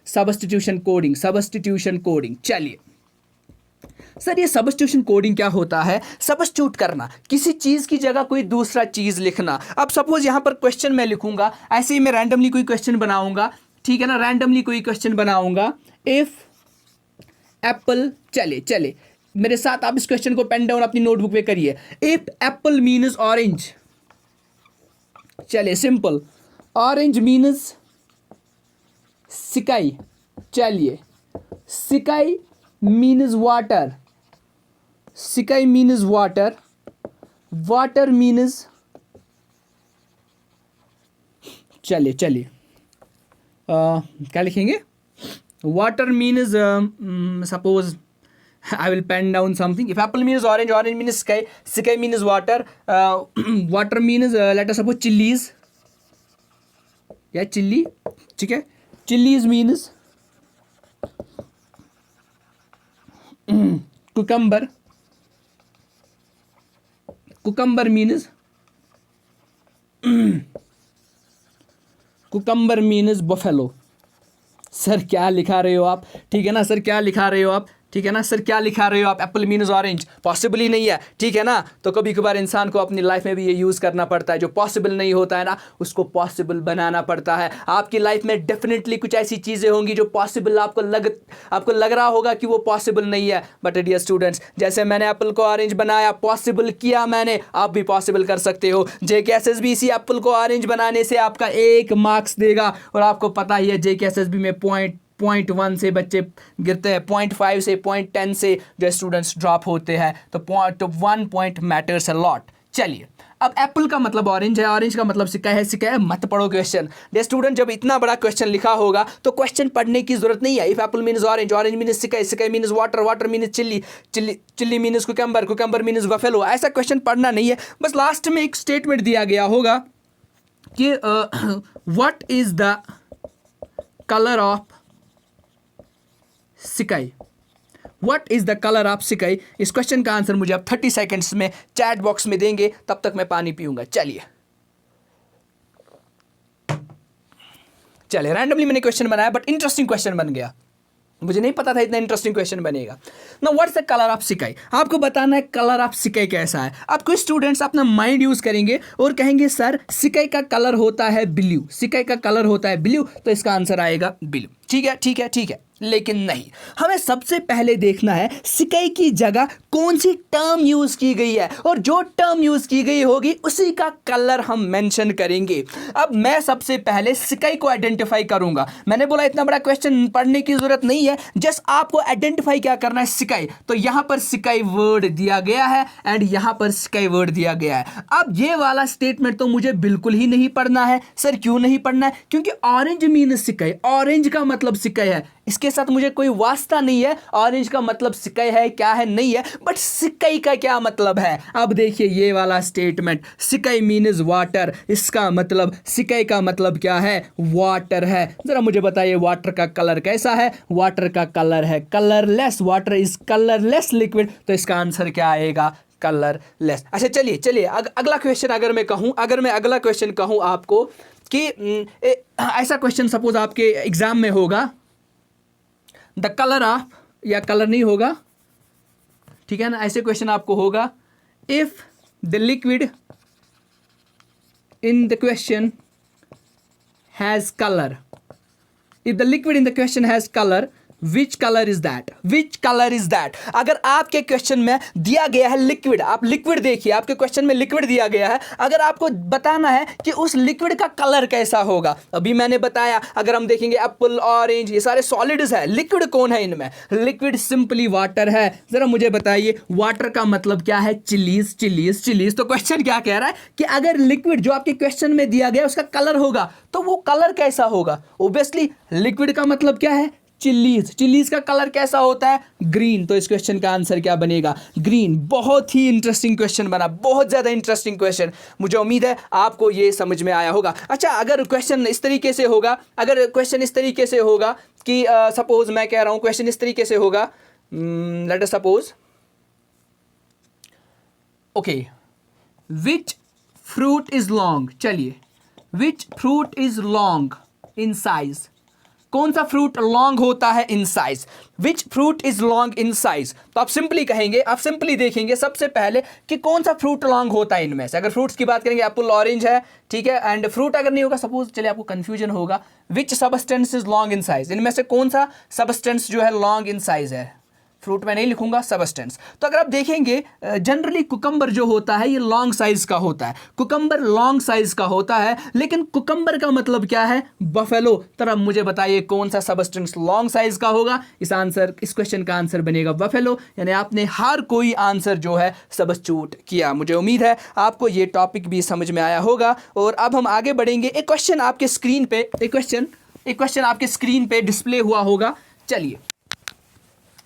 सब्स्टिट्यूशन कोडिंग। चलिए सर ये सब्स्टिट्यूशन कोडिंग क्या होता है? सब्स्टिट्यूट करना, किसी चीज़ की जगह कोई दूसरा चीज़ लिखना। अब सपोज यहाँ पर क्वेश्चन मैं लिखूंगा, ऐसे ही मैं रैंडमली कोई क्वेश्चन बनाऊंगा, ठीक है ना, रैंडमली कोई क्वेश्चन बनाऊंगा, इफ एप्पल, चले मेरे साथ आप इस क्वेश्चन को पेन डाउन अपनी नोटबुक पे करिए। इफ एप्पल मीन्स ऑरेंज, चलिए सिंपल, ऑरेंज मीन्स सिकाई, चलिए सिकाई मीन्स वाटर, सिकाई मीन्स वाटर, वाटर मीन्स, चलिए क्या लिखेंगे? Water means suppose I will pen down something. If apple means orange, orange means sky, sky means water, water means let us suppose chilies, yeah, chili, ठीक है, chilies means cucumber, cucumber means cucumber means buffalo. Sir क्या लिखा रहे हो आप? ठीक है ना सर, क्या लिखा रहे हो आप? ठीक है ना सर, क्या लिखा रहे हो आप? एप्पल मीन्स ऑरेंज पॉसिबल ही नहीं है, ठीक है ना। तो कभी कभार इंसान को अपनी लाइफ में भी ये यूज़ करना पड़ता है, जो पॉसिबल नहीं होता है ना उसको पॉसिबल बनाना पड़ता है। आपकी लाइफ में डेफिनेटली कुछ ऐसी चीज़ें होंगी जो पॉसिबल आपको लग रहा होगा कि वो पॉसिबल नहीं है, बट डियर स्टूडेंट्स, जैसे मैंने एप्पल को ऑरेंज बनाया, पॉसिबल किया मैंने, आप भी पॉसिबल कर सकते हो। JKSSB इसी एप्पल को ऑरेंज बनाने से आपका 1 मार्क्स देगा, और आपको पता ही है JKSSB में 0.1 से बच्चे गिरते हैं, 0.5 से 0.10 से जो स्टूडेंट्स ड्रॉप होते हैं, तो 1 पॉइंट मैटर्स अ लॉट। चलिए, अब एप्पल का मतलब ऑरेंज है, ऑरेंज का मतलब सिक्का है, मत पढ़ो क्वेश्चन। डे स्टूडेंट, जब इतना बड़ा क्वेश्चन लिखा होगा तो क्वेश्चन पढ़ने की जरूरत नहीं है। If Apple means orange, orange means सिक्का, सिक्का means water, water means chilli, chilli means cucumber, cucumber means buffalo, ऐसा क्वेश्चन पढ़ना नहीं है। बस लास्ट में एक स्टेटमेंट दिया गया होगा कि what is the colour of sky, what is the colour of sky. इस क्वेश्चन का आंसर मुझे आप 30 सेकेंड्स में चैट बॉक्स में देंगे, तब तक मैं पानी पीऊंगा। चलिए रैंडमली मैंने क्वेश्चन बनाया, बट इंटरेस्टिंग क्वेश्चन बन गया, मुझे नहीं पता था इतना इंटरेस्टिंग क्वेश्चन बनेगा। ना व्हाट्स द कलर ऑफ सिकाई, आपको बताना है कलर ऑफ सिकाई कैसा है। अब कुछ स्टूडेंट्स अपना माइंड यूज करेंगे और कहेंगे सर सिकाई का कलर होता है ब्लू, सिकाई का कलर होता है ब्लू, तो इसका आंसर आएगा ब्लू। ठीक है, लेकिन नहीं, हमें सबसे पहले देखना है सिकाई की जगह कौन सी टर्म यूज की गई है, और जो टर्म यूज की गई होगी उसी का कलर हम मेंशन करेंगे। अब मैं सबसे पहले सिकाई को आइडेंटिफाई करूंगा। मैंने बोला इतना बड़ा क्वेश्चन पढ़ने की जरूरत नहीं है, जस्ट आपको आइडेंटिफाई क्या करना है, सिकाई। तो यहां पर सिकाई वर्ड दिया गया है एंड यहां पर सिकाई वर्ड दिया गया है। अब ये वाला स्टेटमेंट तो मुझे बिल्कुल ही नहीं पढ़ना है। सर क्यों नहीं पढ़ना है? क्योंकि ऑरेंज मीन सिकाई, ऑरेंज का मतलब सिकाई है, इसके साथ मुझे कोई वास्ता नहीं है। ऑरेंज का मतलब सिकाई है क्या है, नहीं है, बट सिकाई का क्या मतलब है। अब देखिए ये वाला स्टेटमेंट, सिकाई मीन्स वाटर, इसका मतलब सिकाई का मतलब क्या है, वाटर है। जरा मुझे बताइए वाटर का कलर कैसा है? वाटर का कलर है colourless, water is colourless liquid, तो इसका आंसर क्या आएगा, कलरलेस। अच्छा चलिए अगला क्वेश्चन अगर मैं अगला क्वेश्चन कहूं आपको कि ऐसा क्वेश्चन सपोज आपके एग्जाम में होगा, द कलर ऑफ, या कलर नहीं होगा, ठीक है ना, ऐसे क्वेश्चन आपको होगा, if the liquid in the question has colour, if the liquid in the question has colour, which colour is that. अगर आपके क्वेश्चन में दिया गया है लिक्विड, आप लिक्विड देखिए, आपके क्वेश्चन में लिक्विड दिया गया है, अगर आपको बताना है कि उस लिक्विड का कलर कैसा होगा। अभी मैंने बताया, अगर हम देखेंगे एप्पल, ऑरेंज, ये सारे सॉलिड्स है, लिक्विड कौन है इनमें? लिक्विड सिंपली वाटर है। जरा मुझे बताइए वाटर का मतलब क्या है, चिलीज। तो क्वेश्चन क्या कह रहा है कि अगर लिक्विड जो आपके क्वेश्चन में दिया गया उसका कलर होगा, तो वो कलर कैसा होगा? ऑब्वियसली लिक्विड का मतलब क्या है, चिलीज का कलर कैसा होता है, ग्रीन। तो इस क्वेश्चन का आंसर क्या बनेगा, ग्रीन। बहुत ही इंटरेस्टिंग क्वेश्चन बना, बहुत ज्यादा इंटरेस्टिंग क्वेश्चन। मुझे उम्मीद है आपको ये समझ में आया होगा। अच्छा, अगर क्वेश्चन इस तरीके से होगा, कि सपोज मैं कह रहा हूं क्वेश्चन इस तरीके से होगा, let us suppose, okay, which fruit is long, चलिए, which fruit is long in size, कौन सा फ्रूट लॉन्ग होता है in size, which fruit is long in size. तो आप सिंपली कहेंगे, आप सिंपली देखेंगे सबसे पहले कि कौन सा फ्रूट लॉन्ग होता है इनमें से। अगर फ्रूट्स की बात करेंगे एप्पल ऑरेंज है, ठीक है, एंड फ्रूट अगर नहीं होगा सपोज, चलिए आपको कंफ्यूजन होगा, which substance is long in size, इनमें से कौन सा सबस्टेंस जो है लॉन्ग इन साइज है। फ्रूट में नहीं लिखूंगा, सबस्टेंस। तो अगर आप देखेंगे जनरली कुकम्बर जो होता है ये लॉन्ग साइज का होता है, कुकम्बर लॉन्ग साइज का होता है, लेकिन कुकम्बर का मतलब क्या है, बफेलो। तो अब मुझे बताइए कौन सा सबस्टेंस लॉन्ग साइज का होगा। इस क्वेश्चन का आंसर बनेगा बफेलो, यानी आपने हर कोई आंसर जो है सब्स्टिट्यूट किया। मुझे उम्मीद है आपको ये टॉपिक भी समझ में आया होगा। और अब हम आगे बढ़ेंगे। एक क्वेश्चन आपके स्क्रीन पे, एक क्वेश्चन आपके स्क्रीन पे डिस्प्ले हुआ होगा। चलिए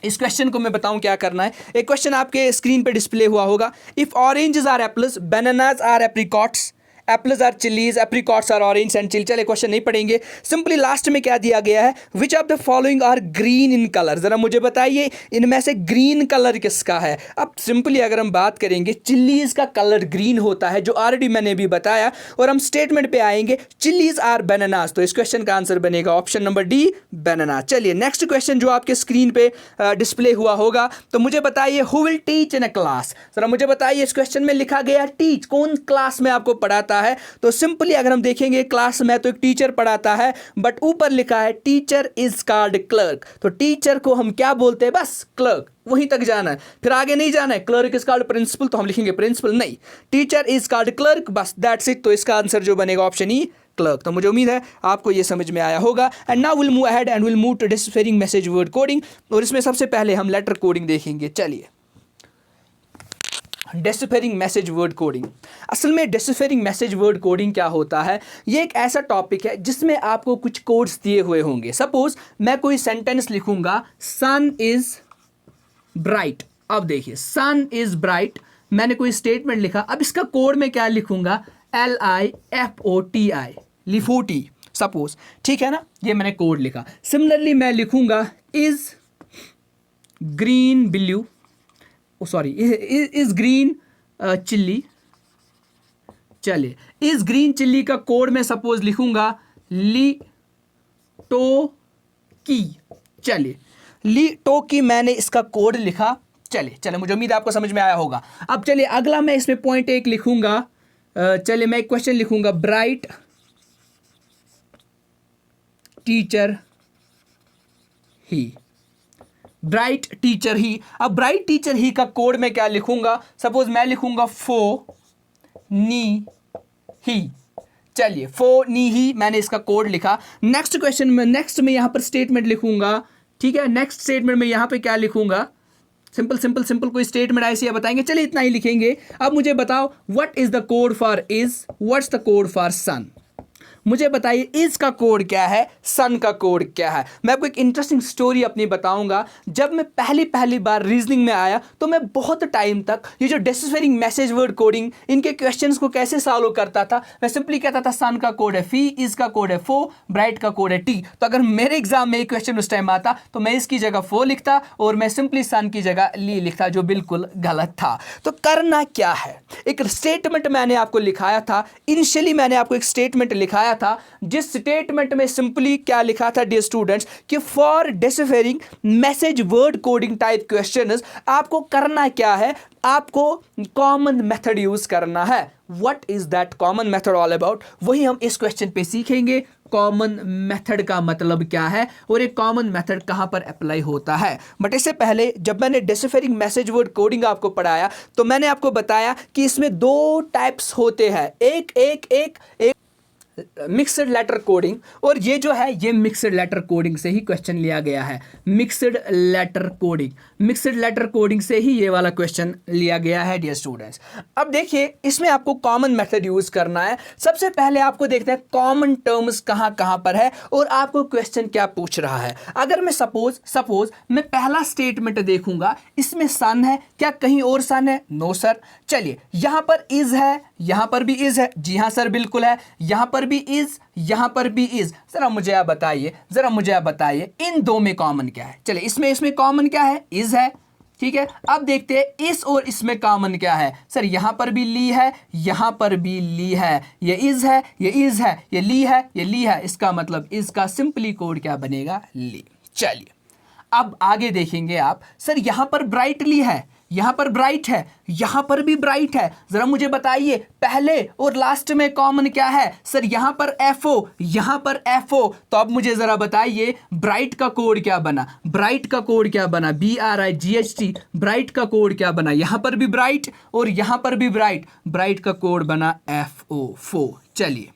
इस क्वेश्चन को मैं बताऊं क्या करना है। एक क्वेश्चन आपके स्क्रीन पे डिस्प्ले हुआ होगा। If oranges are apples, bananas are apricots, apples are chillies, apricots are orange and chill. चले क्वेश्चन नहीं पढ़ेंगे, सिंपली लास्ट में क्या दिया गया है, which of the following are green in colour. जरा मुझे बताइए इनमें से ग्रीन कलर किसका है। अब सिंपली अगर हम बात करेंगे, चिल्लीज का कलर ग्रीन होता है, जो ऑलरेडी मैंने भी बताया। और हम स्टेटमेंट पे आएंगे, चिल्लीज आर बनानास। तो इस क्वेश्चन का आंसर बनेगा ऑप्शन नंबर डी, बनाना। चलिए नेक्स्ट क्वेश्चन जो आपके स्क्रीन पे डिस्प्ले हुआ होगा, तो मुझे बताइए who will teach in a class. जरा मुझे बताइए इस क्वेश्चन में लिखा गया टीच, कौन क्लास में आपको पढ़ाता है। तो सिंपली अगर हम देखेंगे क्लास में तो एक टीचर पढ़ाता है, बट ऊपर लिखा है टीचर इज कॉल्ड क्लर्क। तो टीचर को हम क्या बोलते हैं, बस क्लर्क, वहीं तक जाना है, फिर आगे नहीं जाना है। क्लर्क इज कॉल्ड प्रिंसिपल, तो हम लिखेंगे प्रिंसिपल नहीं, टीचर इज कॉल्ड क्लर्क, बस दैट्स इट। तो इसका आंसर जो बनेगा ऑप्शन ई, क्लर्क। तो मुझे उम्मीद है आपको ये समझ में आया होगा। And now will move ahead and will move to deciphering message word coding. और इसमें सबसे पहले हम लेटर कोडिंग देखेंगे। चलिए डिस्फेरिंग मैसेज वर्ड कोडिंग। असल में डिस्फेरिंग मैसेज वर्ड कोडिंग क्या होता है, ये एक ऐसा टॉपिक है जिसमें आपको कुछ कोड्स दिए हुए होंगे। सपोज मैं कोई सेंटेंस लिखूंगा, सन इज ब्राइट। अब देखिए सन इज ब्राइट, मैंने कोई स्टेटमेंट लिखा। अब इसका कोड में क्या लिखूंगा, LIFOTI, लिफोटी सपोज, ठीक है ना, ये मैंने कोड लिखा। सिमिलरली मैं लिखूंगा is green blue, sorry is green chilli. चलिए इस ग्रीन चिल्ली का कोड में सपोज लिखूंगा ली टो की। चलिए ली टो की मैंने इसका कोड लिखा। चलिए मुझे उम्मीद है आपको समझ में आया होगा। अब चलिए अगला मैं इसमें पॉइंट एक लिखूंगा। चलिए मैं एक क्वेश्चन लिखूंगा, ब्राइट टीचर ही, ब्राइट टीचर ही। अब ब्राइट टीचर ही का कोड में क्या लिखूंगा, सपोज मैं लिखूंगा फो नी ही। चलिए फो नी ही मैंने इसका कोड लिखा। नेक्स्ट क्वेश्चन में, नेक्स्ट में यहां पर स्टेटमेंट लिखूंगा, ठीक है। नेक्स्ट स्टेटमेंट में यहां पे क्या लिखूंगा, सिंपल कोई स्टेटमेंट ऐसे ही बताएंगे। चलिए इतना ही लिखेंगे। अब मुझे बताओ what is the code for is, what's the code for sun. मुझे बताइए इज का कोड क्या है, सन का कोड क्या है। मैं आपको एक इंटरेस्टिंग स्टोरी अपनी बताऊंगा। जब मैं पहली बार रीजनिंग में आया तो मैं बहुत टाइम तक ये जो डिस्फेरिंग मैसेज वर्ड कोडिंग, इनके क्वेश्चंस को कैसे सॉल्व करता था। मैं सिंपली कहता था सन का कोड है फी, इज का कोड है फो, ब्राइट का कोड है टी। तो अगर मेरे एग्जाम में एक क्वेश्चन उस टाइम आता तो मैं इसकी जगह फो लिखता और मैं सिंपली सन की जगह ली लिखता, जो बिल्कुल गलत था। तो करना क्या है, एक स्टेटमेंट मैंने आपको लिखाया था। इनिशियली मैंने आपको एक स्टेटमेंट लिखाया था, जिस स्टेटमेंट में सिंपली क्या लिखा था डियर स्टूडेंट्स, कि for deciphering message word coding type questions आपको करना क्या है, आपको कॉमन मेथड यूज करना है। What is that common method all about, वही हम इस क्वेश्चन पे सीखेंगे। कॉमन मेथड का मतलब क्या है और एक कॉमन मेथड कहां पर अप्लाई होता है। बट इससे पहले जब मैंने डिस्फेरिंग मैसेज वर्ड कोडिंग आपको पढ़ाया तो मैंने आपको बताया कि इसमें दो टाइप्स होते हैं, एक मिक्सड लेटर कोडिंग, और ये जो है ये मिक्सड लेटर कोडिंग से ही क्वेश्चन लिया गया है। मिक्सड लेटर कोडिंग से ही ये वाला क्वेश्चन लिया गया है डियर स्टूडेंट्स। अब देखिए इसमें आपको कॉमन मेथड यूज करना है। सबसे पहले आपको देखते हैं कॉमन टर्म्स कहां पर है और आपको क्वेश्चन क्या पूछ रहा है। अगर मैं सपोज मैं पहला स्टेटमेंट देखूंगा, इसमें सन है, क्या कहीं और सन है, नो सर। चलिए यहां पर इज है, यहां पर भी इज है, जी हां सर बिल्कुल है, यहां पर भी इज, यहां पर भी इज। जरा मुझे आप बताइए इन दो में कॉमन क्या है। चलिए इसमें कॉमन क्या है, इज है, ठीक है, अब देखते हैं इस और इसमें कॉमन क्या है। सर यहाँ पर भी ली है, यहाँ पर भी ली है, ये इज है, ये इज है, ये ली है, ये ली है, इसका मतलब इसका सिंपली कोड क्या बनेगा, ली। चलिए अब आगे देखेंगे आप। सर यहाँ पर ब्राइटली है, यहाँ पर ब्राइट है, यहाँ पर भी ब्राइट है, जरा मुझे बताइए पहले और लास्ट में कॉमन क्या है। सर यहाँ पर FO, यहाँ पर FO, तो अब मुझे जरा बताइए ब्राइट का कोड क्या बना, ब्राइट का कोड क्या बना, BRIGHT, ब्राइट का कोड क्या बना, यहाँ पर भी ब्राइट और यहाँ पर भी ब्राइट, ब्राइट का कोड बना FO, फो। चलिए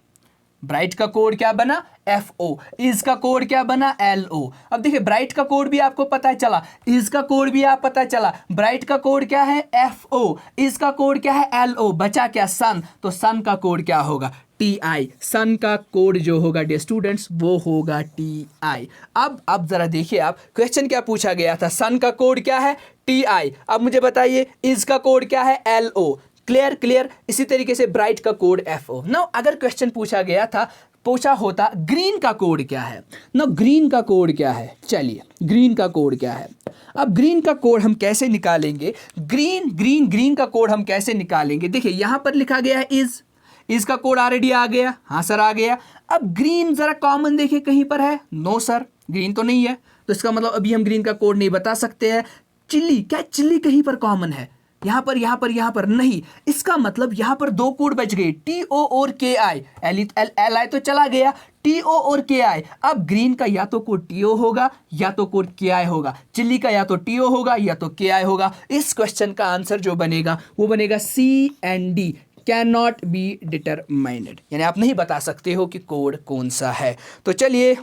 ब्राइट का कोड क्या बना, FO, इज का कोड क्या बना, LO। अब देखिए ब्राइट का कोड भी आपको पता चला, इज का कोड भी आप पता चला, ब्राइट का कोड क्या है, FO, इज का कोड क्या है, LO, बचा क्या, सन, तो सन का कोड क्या होगा, TI, सन का कोड जो होगा डियर स्टूडेंट्स वो होगा TI। अब जरा देखिए आप, क्वेश्चन क्या पूछा गया था, सन का कोड क्या है, TI। अब मुझे बताइए इज का कोड क्या है, LO। Clear clear. इसी तरीके से ब्राइट का कोड FO। नाउ अगर क्वेश्चन पूछा गया था, पूछा होता ग्रीन का कोड क्या है, नाउ ग्रीन का कोड क्या है, चलिए ग्रीन का कोड क्या है। अब ग्रीन का कोड हम कैसे निकालेंगे, ग्रीन का कोड हम कैसे निकालेंगे। देखिए यहाँ पर लिखा गया है इज का कोड ऑलरेडी आ गया, हाँ सर आ गया। अब ग्रीन जरा कॉमन देखिए कहीं पर है, नो सर ग्रीन तो नहीं है, तो इसका मतलब अभी हम ग्रीन का कोड नहीं बता सकते हैं। चिल्ली, क्या चिल्ली कहीं पर कॉमन है, यहाँ पर नहीं, इसका मतलब यहाँ पर दो कोड बच गए, TO और KI, LI तो चला गया, TO और KI। अब ग्रीन का या तो कोड TO होगा या तो कोड KI होगा, चिल्ली का या तो TO होगा या तो KI होगा। इस क्वेश्चन का आंसर जो बनेगा वो बनेगा C and D, can not be determined, यानी आप नहीं बता सकते हो कि कोड कौन सा है। तो चलिए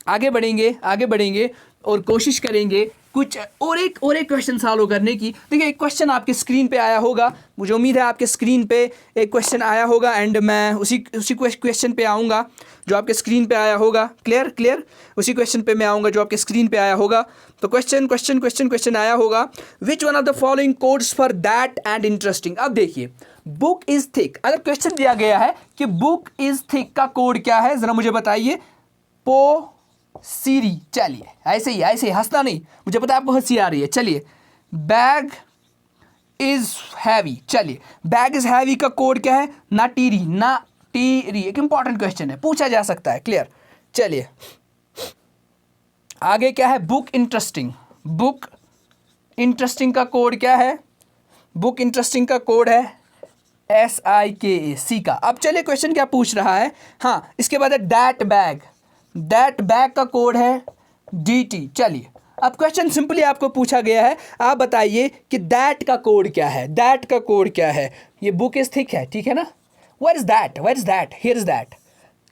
आगे बढ़ेंगे और कोशिश करेंगे कुछ और एक क्वेश्चन सॉल्व करने की। देखिए एक क्वेश्चन आपके स्क्रीन पे आया होगा, मुझे उम्मीद है आपके स्क्रीन पे एक क्वेश्चन आया होगा एंड मैं उसी क्वेश्चन पे आऊँगा जो आपके स्क्रीन पे आया होगा। क्लियर, उसी क्वेश्चन पे मैं आऊँगा जो आपके स्क्रीन पे आया होगा। तो क्वेश्चन आया होगा, which one of the following codes for that and interesting. अब देखिए बुक इज थिक, अगर क्वेश्चन दिया गया है कि बुक इज थिक का कोड क्या है, जरा मुझे बताइए, सीरी। चलिए ऐसे ही हंसना नहीं, मुझे पता है आपको हंसी आ रही है। चलिए बैग इज हैवी, चलिए बैग इज हैवी का कोड क्या है, ना टीरी। एक इंपॉर्टेंट क्वेश्चन है, पूछा जा सकता है। क्लियर। चलिए आगे क्या है, बुक इंटरेस्टिंग का कोड क्या है, बुक इंटरेस्टिंग का कोड है SIKA, का। अब चलिए क्वेश्चन क्या पूछ रहा है, हाँ इसके बाद है दैट बैग का कोड है DT। चलिए अब क्वेश्चन सिंपली आपको पूछा गया है, आप बताइए कि दैट का कोड क्या है, ये बुक इज थिक है, ठीक है ना। Where is that, here is that.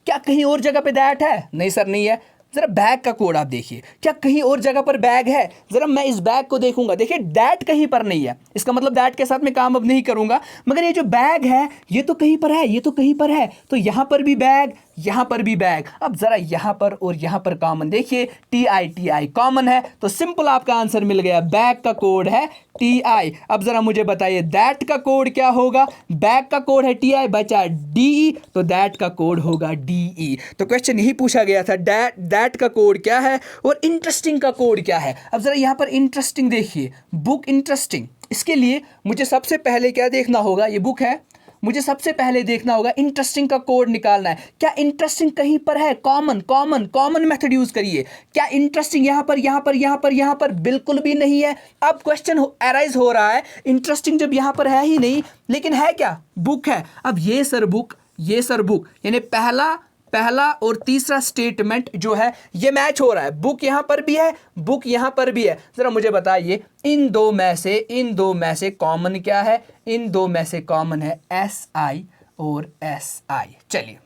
क्या कहीं और जगह पे दैट है, नहीं सर नहीं है। जरा बैग का कोड आप देखिए, क्या कहीं और जगह पर बैग है, जरा मैं इस बैग को देखूंगा, देखिए दैट कहीं पर नहीं है, इसका मतलब दैट के साथ मैं काम अब नहीं करूंगा, मगर ये जो बैग है ये तो कहीं पर है, तो यहां पर भी बैग, यहां पर भी बैग। अब जरा यहां पर और यहां पर कॉमन देखिए, TI कॉमन है, तो सिंपल आपका आंसर मिल गया, बैग का कोड है TI। अब जरा मुझे बताइए दैट का कोड क्या होगा, बैग का कोड है TI, बचा DE, तो दैट का कोड होगा DE। तो क्वेश्चन यही पूछा गया था, दैट का कोड क्या है और इंटरेस्टिंग का कोड क्या है। अब जरा यहां पर इंटरेस्टिंग देखिए, बुक इंटरेस्टिंग, इसके लिए मुझे सबसे पहले क्या देखना होगा, ये बुक है, मुझे सबसे पहले देखना होगा इंटरेस्टिंग का कोड निकालना है। क्या इंटरेस्टिंग कहीं पर है, कॉमन मेथड यूज करिए। क्या इंटरेस्टिंग यहां पर बिल्कुल भी नहीं है। अब क्वेश्चन अराइज हो रहा है, इंटरेस्टिंग जब यहां पर है ही नहीं, लेकिन है क्या, बुक है। अब ये सर बुक, यानी पहला और तीसरा स्टेटमेंट जो है ये मैच हो रहा है, बुक यहां पर भी है, जरा मुझे बताइए इन दो में से कॉमन क्या है, इन दो में से कॉमन है SI और SI। चलिए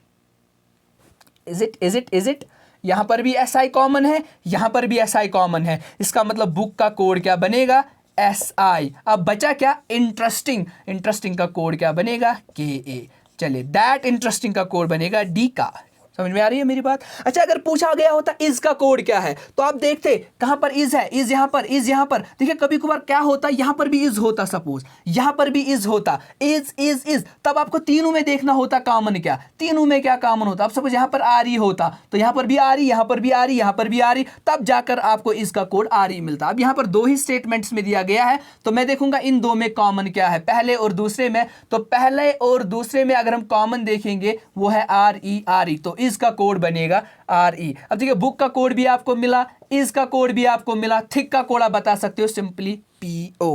इज इट यहां पर भी SI कॉमन है, यहां पर भी SI कॉमन है, इसका मतलब बुक का कोड क्या बनेगा, SI। अब बचा क्या, इंटरेस्टिंग का कोड क्या बनेगा, KA। चलिए दैट इंटरेस्टिंग का कोड बनेगा D का, समझ में आ रही है मेरी बात? अच्छा, अगर पूछा गया होता इज का कोड क्या है, तो आप देखते कहां पर इज है, इज यहां पर, इज यहां पर। देखिए कभी कभार क्या होता, यहां पर भी इज होता, सपोज यहां पर भी इज होता, इज, तब आपको तीनों में देखना होता कॉमन क्या, तीनों में क्या कॉमन होता। अब सपोज यहां पर आ रही होता, तो यहां पर भी आ रही, यहां पर भी आ रही, यहां पर भी आ रही, तब जाकर आपको इसका कोड आ रही मिलता। अब यहां पर दो ही स्टेटमेंट्स में दिया गया है, तो मैं देखूंगा इन दो में कॉमन क्या है, पहले और दूसरे में। तो पहले और दूसरे में अगर हम कॉमन देखेंगे वो है आर ई, तो इसका कोड बनेगा आर ई। अब देखिए बुक का कोड भी आपको मिला, इसका कोड भी आपको मिला, थिक का कोड आप बता सकते हो सिंपली PO।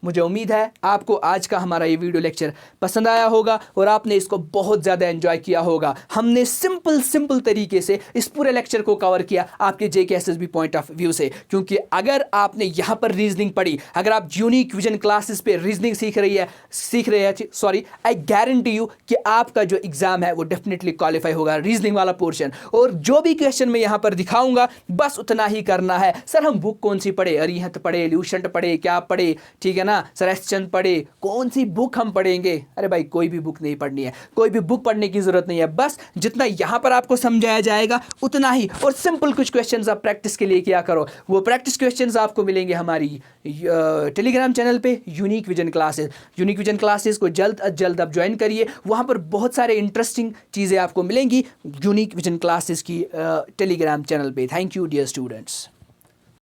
मुझे उम्मीद है आपको आज का हमारा ये वीडियो लेक्चर पसंद आया होगा और आपने इसको बहुत ज़्यादा एंजॉय किया होगा। हमने सिंपल तरीके से इस पूरे लेक्चर को कवर किया आपके JKSSB पॉइंट ऑफ व्यू से, क्योंकि अगर आपने यहाँ पर रीजनिंग पढ़ी, अगर आप यूनिक विजन क्लासेस पे रीजनिंग सीख रहे हैं, आई गारंटी यू कि आपका जो एग्जाम है वो डेफिनेटली क्वालिफाई होगा, रीजनिंग वाला पोर्शन। और जो भी क्वेश्चन मैं यहाँ पर दिखाऊंगा बस उतना ही करना है। सर हम बुक कौन सी पढ़े, अरिहंत पढ़े, ल्यूसेंट पढ़े, क्या पढ़े, ठीक है ना सर, एसचंद पढ़े, कौन सी बुक हम पढ़ेंगे? अरे भाई कोई भी बुक नहीं पढ़नी है, कोई भी बुक पढ़ने की जरूरत नहीं है, बस जितना यहां पर आपको समझाया जाएगा उतना ही। और सिंपल कुछ क्वेश्चंस आप प्रैक्टिस के लिए किया करो। वो प्रैक्टिस क्वेश्चंस आपको मिलेंगे हमारी टेलीग्राम चैनल पे, unique vision classes. Unique vision classes को जल्द अज जल्द आप ज्वाइन करिए, वहां पर बहुत सारे इंटरेस्टिंग चीज़ें आपको मिलेंगी यूनिक विजन क्लासेस की टेलीग्राम चैनल पे। Thank you dear students.